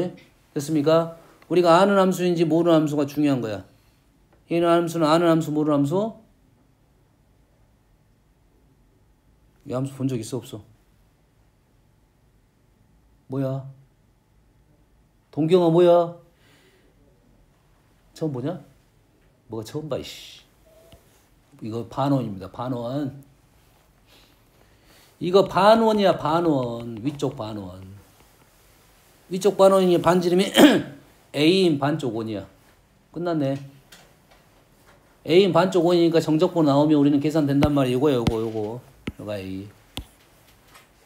됐습니까? 우리가 아는 함수인지 모르는 함수가 중요한 거야. 얘는 함수는 아는 함수 모르는 함수? 이 함수 본 적 있어 없어? 뭐야? 동경아 뭐야? 처음 보냐? 뭐가 처음 봐 이씨. 이거 반원입니다. 반원. 이거 반원이야 반원. 위쪽 반원. 위쪽 반원이 반지름이 A인 반쪽 원이야. 끝났네. A인 반쪽 원이니까 정적분 나오면 우리는 계산된단 말이야. 요거가 A.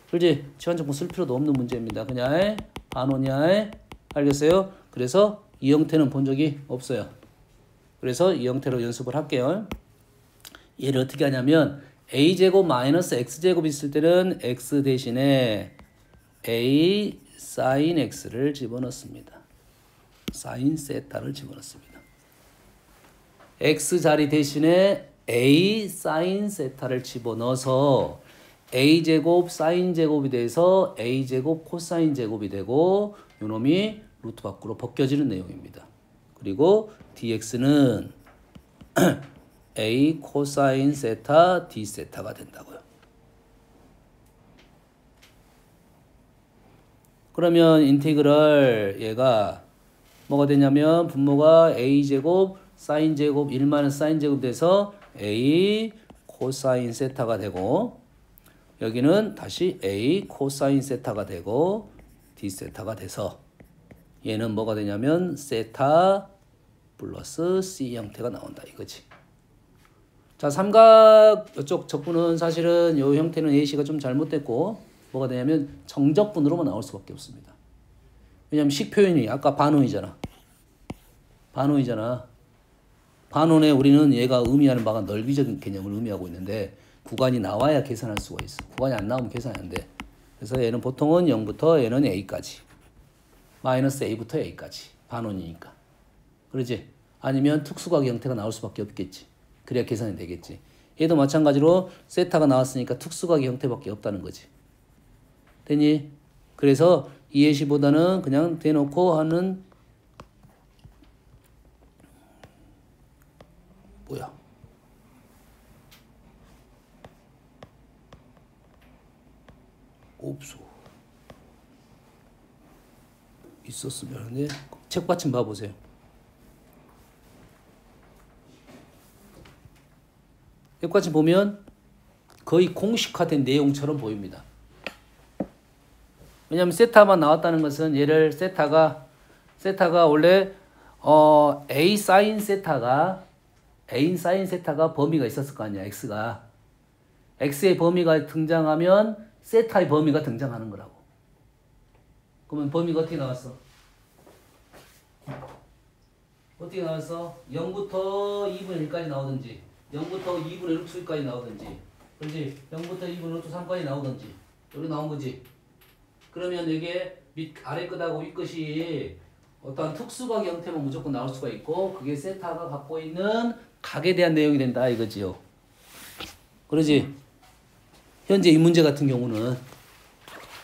그렇지? 시간적분 쓸 필요도 없는 문제입니다. 그냥 반원이야. 알겠어요? 그래서 이 형태는 본 적이 없어요. 그래서 이 형태로 연습을 할게요. 얘를 어떻게 하냐면 a제곱 마이너스 x제곱 있을 때는 x 대신에 a sin x를 집어넣습니다. sin 세타를 집어넣습니다. x 자리 대신에 a sin 세타를 집어넣어서 a제곱 sin 제곱이 돼서 a제곱 코사인 제곱이 되고 요놈이 루트 밖으로 벗겨지는 내용입니다. 그리고 dx는 a 코사인 세타 d 세타가 된다고요. 그러면 인테그럴 얘가 뭐가 되냐면 분모가 a제곱 사인 제곱 1마이너스 사인 제곱 돼서 a 코사인 세타가 되고 여기는 다시 a 코사인 세타가 되고 d 세타가 돼서 얘는 뭐가 되냐면 세타 플러스 c 형태가 나온다 이거지. 자, 삼각 이쪽 적분은 사실은 이 형태는 A씨가 좀 잘못됐고 뭐가 되냐면 정적분으로만 나올 수밖에 없습니다. 왜냐면 식 표현이 아까 반원이잖아. 반원에 우리는 얘가 의미하는 바가 넓이적인 개념을 의미하고 있는데 구간이 나와야 계산할 수가 있어. 구간이 안 나오면 계산이 안 돼. 그래서 얘는 보통은 0부터 얘는 A까지. 마이너스 A부터 A까지. 반원이니까. 그러지? 아니면 특수각 형태가 나올 수밖에 없겠지. 그래야 계산이 되겠지. 얘도 마찬가지로 세타가 나왔으니까 특수각의 형태밖에 없다는 거지. 되니? 그래서 이 예시보다는 그냥 대놓고 하는 뭐야? 없어. 있었으면 하는데 책받침 봐보세요. 책받침 보면 거의 공식화된 내용처럼 보입니다. 왜냐하면 세타만 나왔다는 것은 얘를 세타가 원래 A 사인 세타가 범위가 있었을 거 아니야. X의 범위가 등장하면 세타의 범위가 등장하는 거라고. 그러면 범위가 어떻게 나왔어? 0부터 2분의 1까지 나오든지 0부터 2분의 루트 2까지 나오든지 그렇지? 0부터 2분의 루트 3까지 나오든지 여기 나온 거지. 그러면 이게 아래 끝하고 위 끝이 어떠한 특수각 형태만 무조건 나올 수가 있고 그게 세타가 갖고 있는 각에 대한 내용이 된다 이거지요. 그러지? 현재 이 문제 같은 경우는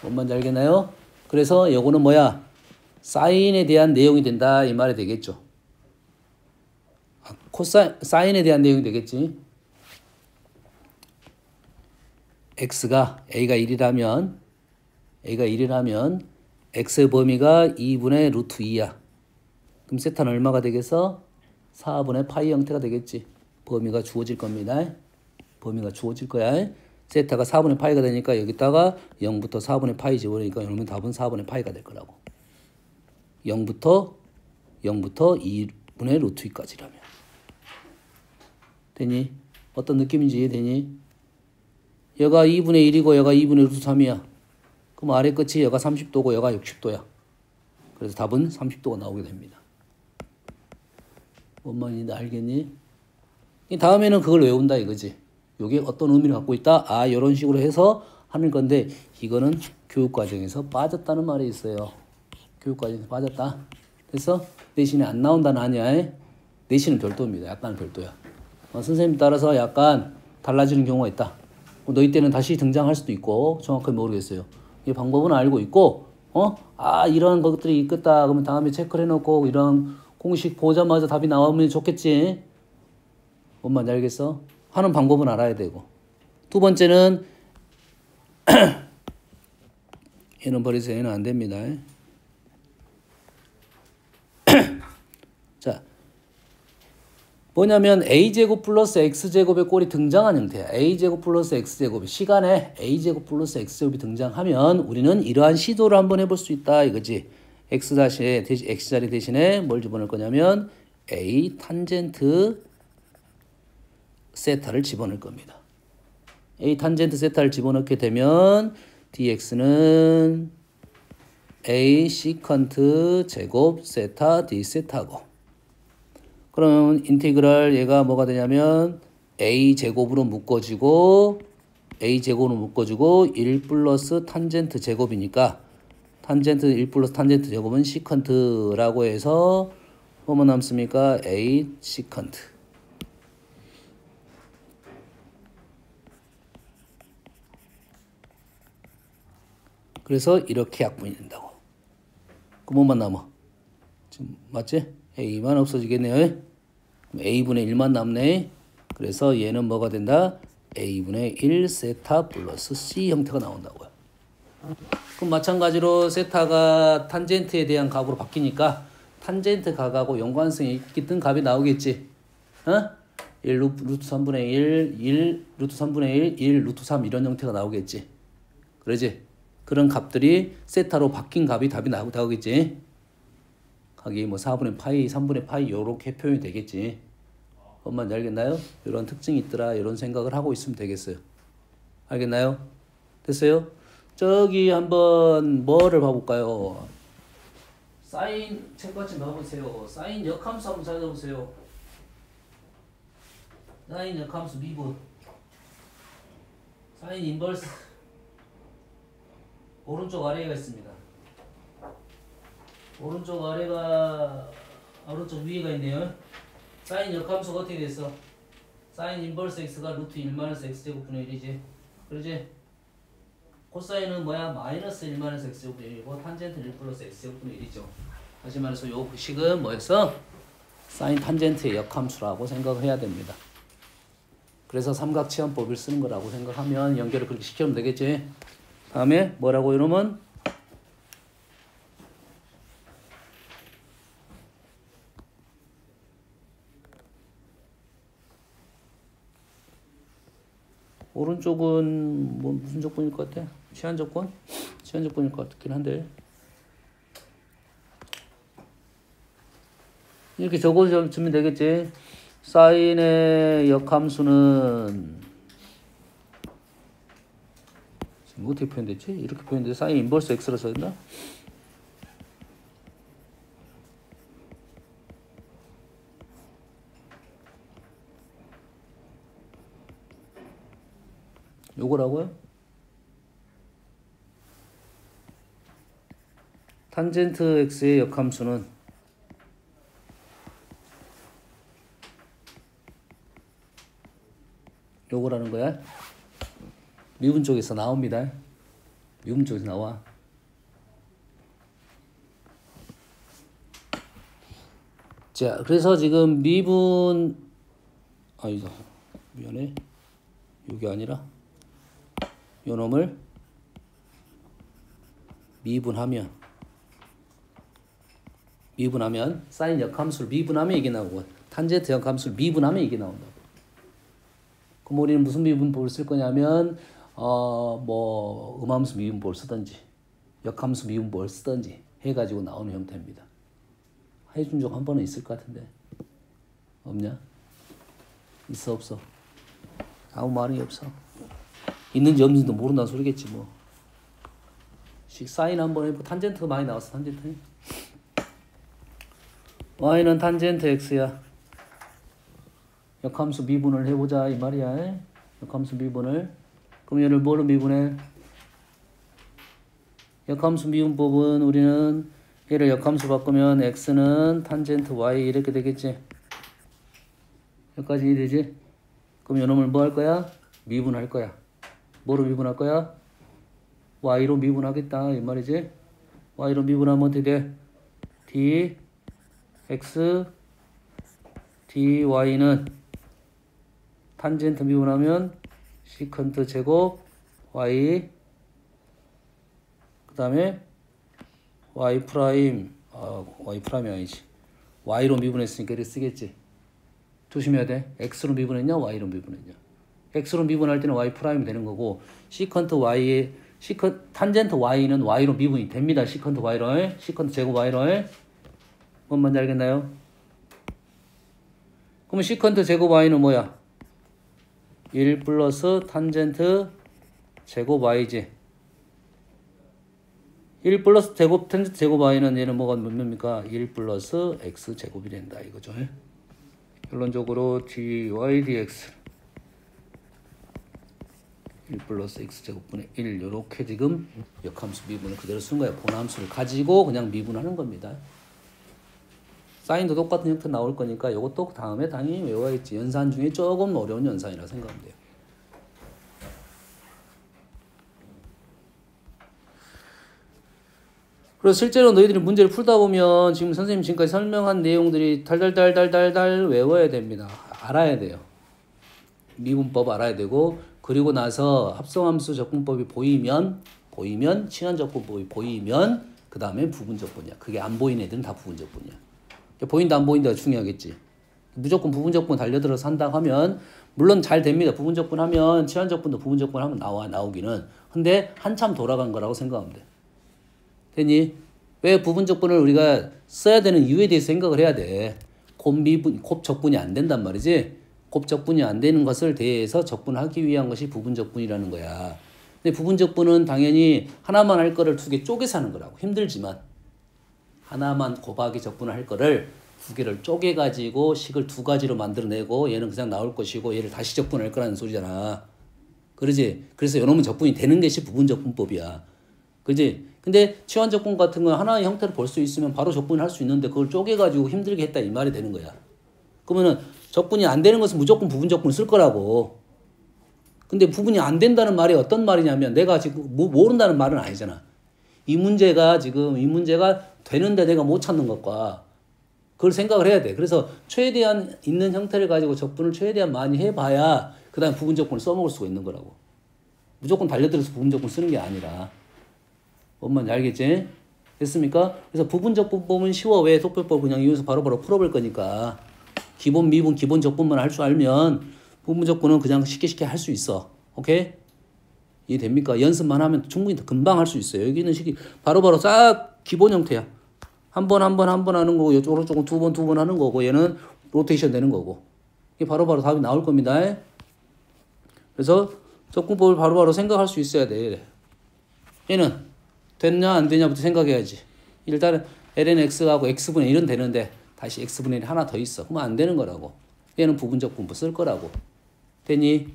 뭔 말인지 알겠나요? 그래서 요거는 뭐야? 사인에 대한 내용이 된다 이 말이 되겠죠. 사인에 대한 내용이 되겠지. A가 1이라면 X의 범위가 2분의 루트 2야. 그럼 세타는 얼마가 되겠어? 4분의 파이 형태가 되겠지. 범위가 주어질 겁니다. 범위가 주어질 거야. 세타가 4분의 파이가 되니까 여기다가 0부터 4분의 파이 집어넣으니까 그러면 답은 4분의 파이가 될 거라고. 0부터 2분의 루트 2까지라면. 되니? 어떤 느낌인지 이해되니? 얘가 2분의 1이고 얘가 2분의 루트 3이야. 그럼 아래 끝이 얘가 30도고 얘가 60도야. 그래서 답은 30도가 나오게 됩니다. 뭔 말인지 알겠니? 다음에는 그걸 외운다 이거지. 이게 어떤 의미를 갖고 있다? 아, 이런 식으로 해서 하는 건데 이거는 교육과정에서 빠졌다는 말이 있어요. 교육과정에서 빠졌다. 그래서 내신에 안 나온다는 아니야. 내신은 별도입니다. 약간은 별도야. 선생님 따라서 약간 달라지는 경우가 있다. 너희 때는 다시 등장할 수도 있고 정확하게 모르겠어요. 이 방법은 알고 있고 이런 것들이 있겠다. 그러면 다음에 체크를 해놓고 이런 공식 보자마자 답이 나오면 좋겠지. 뭔 말인지 알겠어? 하는 방법은 알아야 되고. 두 번째는 얘는 버리세요. 얘는 안 됩니다. 자, 뭐냐면 a제곱 플러스 x제곱의 꼴이 등장한 형태야. a제곱 플러스 x제곱이 시간에 a제곱 플러스 x제곱이 등장하면 우리는 이러한 시도를 한번 해볼 수 있다 이거지. x자리 대신에 뭘 집어넣을 거냐면 a 탄젠트 세타를 집어넣을 겁니다. a 탄젠트 세타를 집어넣게 되면 dx는 a 시컨트 제곱 세타 d 세타고, 그러면 인테그랄 얘가 뭐가 되냐면 a 제곱으로 묶어지고 1 플러스 탄젠트 제곱이니까 탄젠트 1 플러스 탄젠트 제곱은 시컨트라고 해서 뭐만 남습니까? a 시컨트. 그래서 이렇게 약분이 된다고. 그 뭐만 남아? 지금 맞지? a만 없어지겠네요. 그럼 a분의 1만 남네. 그래서 얘는 뭐가 된다? a분의 1 세타 플러스 c 형태가 나온다고요. 그럼 마찬가지로 세타가 탄젠트에 대한 값으로 바뀌니까 탄젠트 값하고 연관성이 있던 값이 나오겠지. 1 루트 3분의 1 루트 3분의 1 루트 3 이런 형태가 나오겠지. 그러지? 그런 값들이 세타로 바뀐 값이 답이 나오겠지. 하기 뭐 4분의 파이, 3분의 파이 요렇게 표현이 되겠지. 엄마 알겠나요? 이런 특징이 있더라. 이런 생각을 하고 있으면 되겠어요. 알겠나요? 됐어요? 저기 한번 뭐를 봐볼까요? 사인 책받침 봐보세요. 사인 역함수 한번 찾아보세요. 사인 역함수 미분. 사인 인버스. 오른쪽 아래가 있습니다. 오른쪽 아래가 오른쪽 위에가 있네요. 사인 역함수가 어떻게 됐어? 사인 인버스 x가 루트 1 마이너스 x제곱분의 1이지. 그러지? 코사인은 뭐야? 마이너스 1 마이너스 x제곱분의 1이고 탄젠트 1 플러스 x제곱분의 1이죠. 다시 말해서 요 식은 뭐였어? 사인 탄젠트의 역함수라고 생각을 해야 됩니다. 그래서 삼각치환법을 쓰는 거라고 생각하면 연결을 그렇게 시키면 되겠지. 다음에 뭐라고 이러면 오른쪽은 뭐 무슨 조건일 것 같아? 치환 조건? 치환 조건일 것 같긴 한데 이렇게 적어주면 되겠지. 사인의 역함수는 지금 어떻게 표현됐지? 이렇게 표현돼. 사인 인버스 x라 써있나? 요거라고요? 탄젠트 x의 역함수는 요거라는 거야. 미분 쪽에서 나옵니다. 미분 쪽에서 나와. 자, 그래서 지금 미분 아니다. 미안해. 이게 아니라 요 놈을 미분하면 사인 역함수를 미분하면 이게 나오고 탄젠트 역함수를 미분하면 이게 나온다고. 그럼 우리는 무슨 미분법을 쓸 거냐면 뭐 음함수 미분법을 쓰든지 역함수 미분법을 쓰든지 해가지고 나오는 형태입니다. 해준 적 한 번은 있을 것 같은데 없냐? 있어 없어? 아무 말이 없어. 있는지 없는지도 모른다는 소리겠지 뭐. 사인 한번 해보. 탄젠트가 많이 나왔어. 탄젠트. y는 탄젠트 x야. 역함수 미분을 해보자 이 말이야. 역함수 미분을. 그럼 얘를 뭐로 미분해? 역함수 미분법은 우리는 얘를 역함수 바꾸면 x는 탄젠트 y 이렇게 되겠지. 여기까지 되지? 그럼 요놈을 뭐 할 거야? 미분할 거야. 뭐로 미분할 거야? y로 미분하겠다 이 말이지. y로 미분하면 어떻게 돼? dx dy는 탄젠트 미분하면 시컨트 제곱 y 그 다음에 y 프라임 y 프라임이 아니지. y로 미분했으니까 이렇게 쓰겠지. 조심해야 돼. x로 미분했냐 y로 미분했냐. x로 미분할 때는 y 프라임이 되는 거고 시컨트 y의 탄젠트 y는 y로 미분이 됩니다. 시컨트 y로 시컨트 제곱 y로 뭔 말인지 알겠나요? 그러면 시컨트 제곱 y는 뭐야? 1 플러스 탄젠트 제곱 y지. 1 플러스 탄젠트 제곱 y는 얘는 뭐가 뭡니까? 1 플러스 x 제곱이 된다 이거죠. 결론적으로 dy dx 1 플러스 x제곱분의 1 요렇게 지금 역함수 미분을 그대로 쓴 거예요. 본함수를 가지고 그냥 미분하는 겁니다. 사인도 똑같은 형태 나올 거니까 이것도 다음에 당연히 외워야겠지. 연산 중에 조금 어려운 연산이라 생각하면 돼요. 그래서 실제로 너희들이 문제를 풀다 보면 지금 선생님 지금까지 설명한 내용들이 달달달달달달 외워야 됩니다. 알아야 돼요. 미분법 알아야 되고 그리고 나서 합성함수 적분법이 보이면 친환적분법이 보이면 그 다음에 부분적분이야. 그게 안 보이는 애들은 다 부분적분이야. 보인다 안 보인다가 중요하겠지. 무조건 부분적분 달려들어서 한다고 하면 물론 잘 됩니다. 부분적분 하면 친환적분도 부분적분 하면 나오기는. 근데 한참 돌아간 거라고 생각하면 돼. 됐니? 왜 부분적분을 우리가 써야 되는 이유에 대해서 생각을 해야 돼. 곱적분이 안 된단 말이지. 곱적분이 안 되는 것을 대해서 적분하기 위한 것이 부분적분이라는 거야. 근데 부분적분은 당연히 하나만 할 거를 두 개 쪼개서 하는 거라고. 힘들지만 하나만 곱하기 적분을 할 거를 두 개를 쪼개가지고 식을 두 가지로 만들어내고 얘는 그냥 나올 것이고 얘를 다시 적분할 거라는 소리잖아. 그러지? 그래서 요놈은 적분이 되는 것이 부분적분법이야. 그지? 근데 치환적분 같은 건 하나의 형태를 볼 수 있으면 바로 적분을 할 수 있는데 그걸 쪼개가지고 힘들게 했다 이 말이 되는 거야. 그러면은 적분이 안 되는 것은 무조건 부분적분을 쓸 거라고. 근데 부분이 안 된다는 말이 어떤 말이냐면 내가 지금 모른다는 말은 아니잖아. 이 문제가 되는데 내가 못 찾는 것과 그걸 생각을 해야 돼. 그래서 최대한 있는 형태를 가지고 적분을 최대한 많이 해봐야 그 다음에 부분적분을 써먹을 수가 있는 거라고. 무조건 달려들어서 부분적분 쓰는 게 아니라. 뭔 말인지 알겠지? 됐습니까? 그래서 부분적분법은 쉬워. 왜? 속별법 그냥 이용해서 바로바로 풀어볼 거니까. 기본 미분, 기본 적분만 할 줄 알면 부분적분은 그냥 쉽게 할 수 있어. 오케이? 이해됩니까? 연습만 하면 충분히 금방 할 수 있어요. 여기는 식이 바로바로 싹 기본 형태야. 한 번 하는 거고, 이쪽으로 조금 두 번 하는 거고, 얘는 로테이션 되는 거고. 이게 바로바로 답이 나올 겁니다. 그래서 적분법을 바로바로 생각할 수 있어야 돼. 얘는 됐냐 안 되냐부터 생각해야지. 일단은 ln x하고 x분의 1은 되는데 다시 x분의 1이 하나 더 있어. 그러면 안 되는 거라고. 얘는 부분적분법 쓸 거라고. 됐니?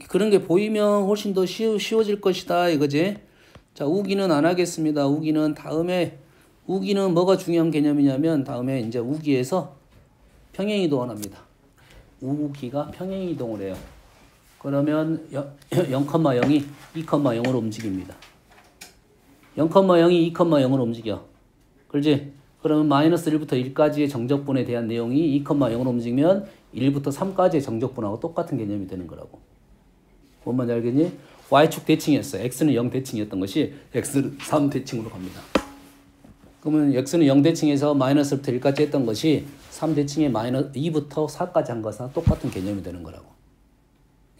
그런 게 보이면 훨씬 더 쉬워질 것이다 이거지. 자, 우기는 안 하겠습니다. 우기는 뭐가 중요한 개념이냐면 다음에 이제 우기에서 평행이동을 합니다. 우기가 평행이동을 해요. 그러면 0,0이 2,0으로 움직입니다. 0,0이 2,0으로 움직여. 그렇지? 그러면 마이너스 1부터 1까지의 정적분에 대한 내용이 2,0으로 움직이면 1부터 3까지의 정적분하고 똑같은 개념이 되는 거라고. 뭔 말인지 알겠니? y축 대칭이었어. x는 0 대칭이었던 것이 x는 3 대칭으로 갑니다. 그러면 x는 0 대칭에서 마이너스부터 1까지 했던 것이 3 대칭에 마이너스 2부터 4까지 한 것과 똑같은 개념이 되는 거라고.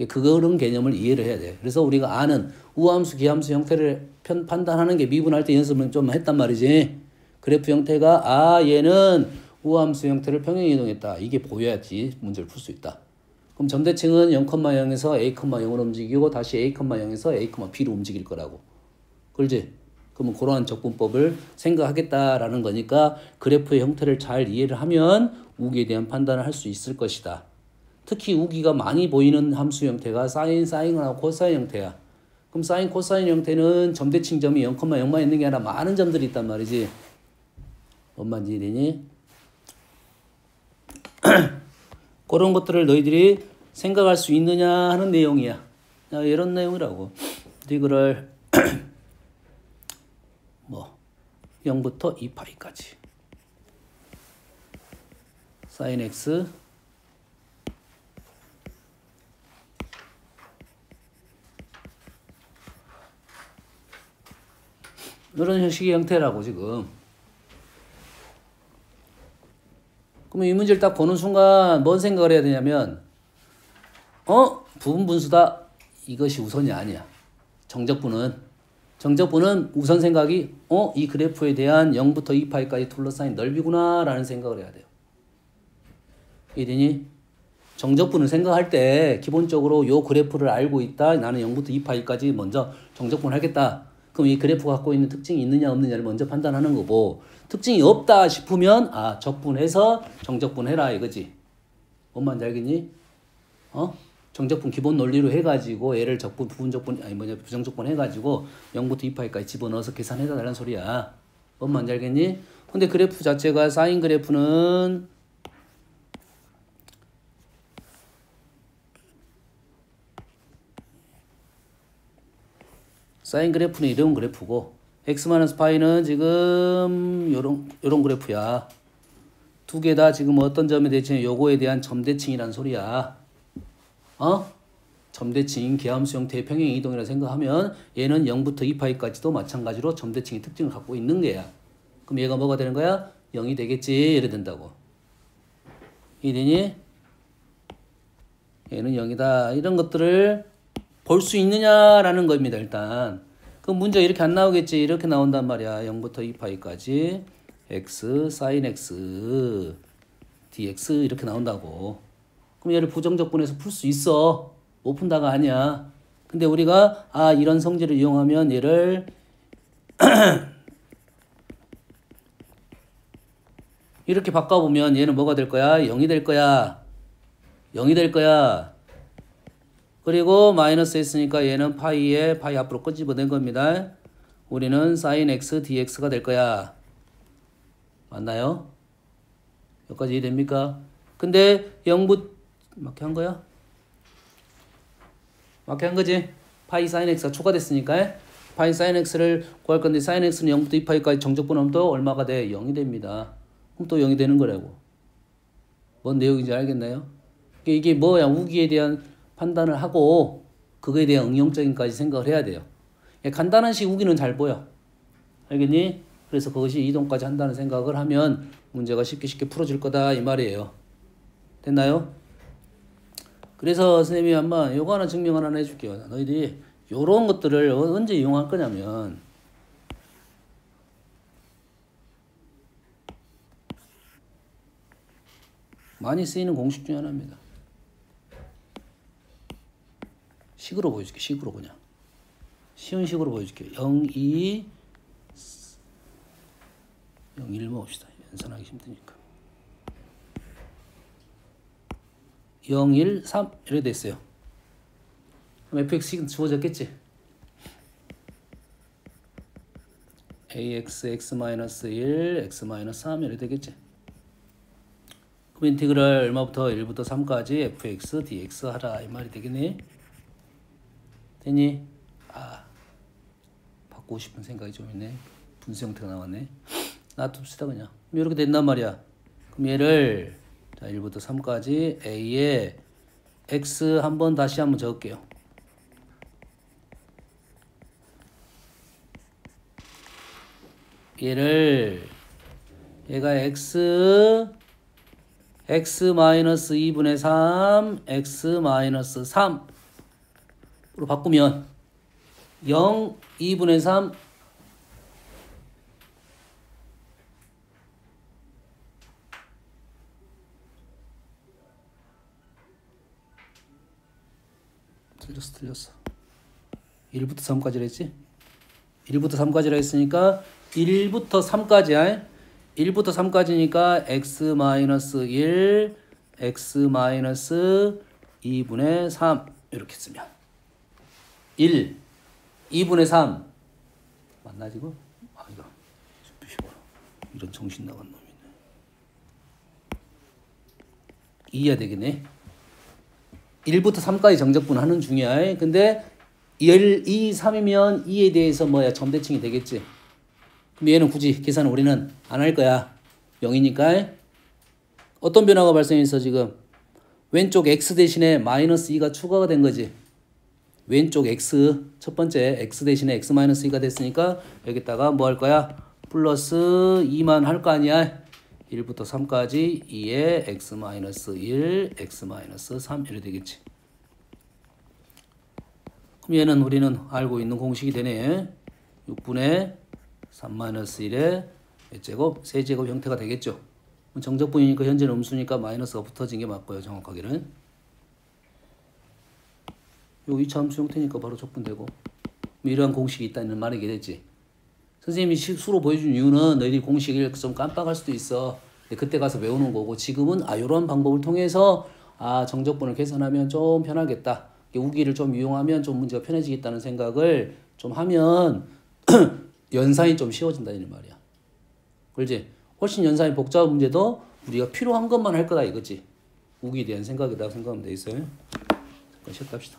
그런 개념을 이해를 해야 돼. 그래서 우리가 아는 우함수, 기함수 형태를 판단하는 게 미분할 때 연습을 좀 했단 말이지. 그래프 형태가 아 얘는 우함수 형태를 평행 이동했다. 이게 보여야지 문제를 풀 수 있다. 그럼 점대칭은 0,0에서 a,0으로 움직이고 다시 a,0에서 a,b로 움직일 거라고. 그렇지? 그러면 그러한 적분법을 생각하겠다라는 거니까 그래프의 형태를 잘 이해를 하면 우기에 대한 판단을 할 수 있을 것이다. 특히 우기가 많이 보이는 함수 형태가 사인하고 코사인 형태야. 그럼 사인, 코사인 형태는 점대칭 점이 0,0만 있는 게 아니라 많은 점들이 있단 말이지. 뭔 말인지 이해되니? 그런 것들을 너희들이 생각할 수 있느냐 하는 내용이야. 이런 내용이라고. 이거를 뭐 0부터 2파이까지 sin x 이런 형식의 형태라고 지금. 그러면 이 문제를 딱 보는 순간 뭔 생각을 해야 되냐면 부분 분수다. 이것이 우선이 아니야. 정적분은 우선 생각이 이 그래프에 대한 0부터 2파이까지 둘러싸인 넓이구나 라는 생각을 해야 돼요. 이해되니? 정적분을 생각할 때 기본적으로 요 그래프를 알고 있다. 나는 0부터 2파이까지 먼저 정적분을 하겠다. 그럼 이 그래프가 갖고 있는 특징이 있느냐 없느냐를 먼저 판단하는 거고, 특징이 없다 싶으면 적분해서 정적분해라 이거지. 뭔 말인지 알겠니? 정적분 기본 논리로 해가지고 얘를 적분, 부분적분, 부정적분 해가지고 0부터 2파이까지 집어넣어서 계산해다 달라는 소리야. 뭔 말인지 알겠니? 근데 그래프 자체가 사인 그래프는 이런 그래프고 x-파이는 지금 요런 그래프야. 두 개 다 지금 어떤 점에 대칭해? 요거에 대한 점대칭이란 소리야. 점대칭 계함수 형태의 평행 이동이라 생각하면 얘는 0부터 2파이까지도 마찬가지로 점대칭의 특징을 갖고 있는 거야. 그럼 얘가 뭐가 되는 거야? 0이 되겠지. 이래 된다고. 이해되니? 얘는 0이다. 이런 것들을 볼 수 있느냐라는 겁니다. 일단 그럼 문제가 이렇게 안 나오겠지. 이렇게 나온단 말이야. 0부터 2파이까지 x, sin x, dx 이렇게 나온다고. 그럼 얘를 부정적분해서 풀 수 있어. 못 푼다가 아니야. 근데 우리가 이런 성질을 이용하면 얘를 이렇게 바꿔보면 얘는 뭐가 될 거야? 0이 될 거야. 0이 될 거야. 그리고 마이너스 했으니까 얘는 파이 앞으로 끄집어낸 겁니다. 우리는 sin x dx가 될 거야. 맞나요? 여기까지 이해됩니까? 근데 0부 맞게 한 거야? 맞게 한 거지? 파이 sin x가 초과됐으니까 파이 sin x를 구할 건데 sin x는 0부터 2파이까지 정적분하면 또 얼마가 돼? 0이 됩니다. 그럼 또 0이 되는 거라고. 뭔 내용인지 알겠나요? 이게 뭐야? 우기에 대한 판단을 하고 그거에 대한 응용적인까지 생각을 해야 돼요. 간단한 식 우기는 잘 보여. 알겠니? 그래서 그것이 이동까지 한다는 생각을 하면 문제가 쉽게 풀어질 거다 이 말이에요. 됐나요? 그래서 선생님이 한번 요거 하나 증명 하나 해줄게요. 너희들이 요런 것들을 언제 이용할 거냐면 많이 쓰이는 공식 중에 하나입니다. 식으로 보여줄게. 식으로 그냥. 쉬운 식으로 보여줄게. 0, 2, 0, 1 모읍시다. 연산하기 힘드니까. 0, 1, 3 이렇게 됐어요. 그럼 fx가 주어졌겠지? ax, x-1, x-3 이렇게 되겠지? 그럼 인티그랄 얼마부터? 1부터 3까지 fx, dx 하라 이 말이 되겠니? 되니? 바꾸고 싶은 생각이 좀 있네. 분수 형태가 나왔네. 놔둡시다 그냥. 그럼 이렇게 된단 말이야. 그럼 얘를 1부터 3까지 a에 x 다시 한번 적을게요. 얘가 x 2분의 3 x-3 로 바꾸면 0, 2분의 3 틀렸어. 1부터 3까지라 했지? 1부터 3까지라 했으니까 1부터 3까지야. 1부터 3까지니까 x-1, x-2분의 3 이렇게 쓰면 1, 2분의 3 맞나 지금? 아 이거 이런 정신 나간 놈이네. 이해야 되겠네. 1부터 3까지 정적분 하는 중이야. 근데 1, 2, 3이면 2에 대해서 뭐야 점대칭이 되겠지. 그럼 얘는 굳이 계산을 우리는 안 할 거야. 0이니까. 어떤 변화가 발생했어 지금? 왼쪽 x 대신에 마이너스 2가 추가가 된 거지. 왼쪽 x 첫 번째 x 대신에 x 마이너스 2가 됐으니까 여기다가 뭐 할 거야? 플러스 2만 할 거 아니야. 1부터 3까지 2에 x 마이너스 1, x 마이너스 3 이렇게 되겠지. 그럼 얘는 우리는 알고 있는 공식이 되네. 6분의 3 마이너스 1의 몇 제곱? 세제곱 형태가 되겠죠. 정적분이니까 현재는 음수니까 마이너스가 붙어진 게 맞고요. 정확하게는. 요 2차 함수 형태니까 바로 적분되고. 이러한 공식이 있다는 말이 되겠지. 선생님이 수로 보여준 이유는 너희들이 공식을 좀 깜빡할 수도 있어. 그때 가서 외우는 거고 지금은 이런 방법을 통해서 정적분을 계산하면 좀 편하겠다. 우기를 좀 이용하면 좀 문제가 편해지겠다는 생각을 좀 하면 연산이 좀 쉬워진다는 말이야. 그렇지? 훨씬 연산이 복잡한 문제도 우리가 필요한 것만 할 거다 이거지. 우기에 대한 생각이다 생각하면 돼 있어요. 잠깐 쉬었다 합시다.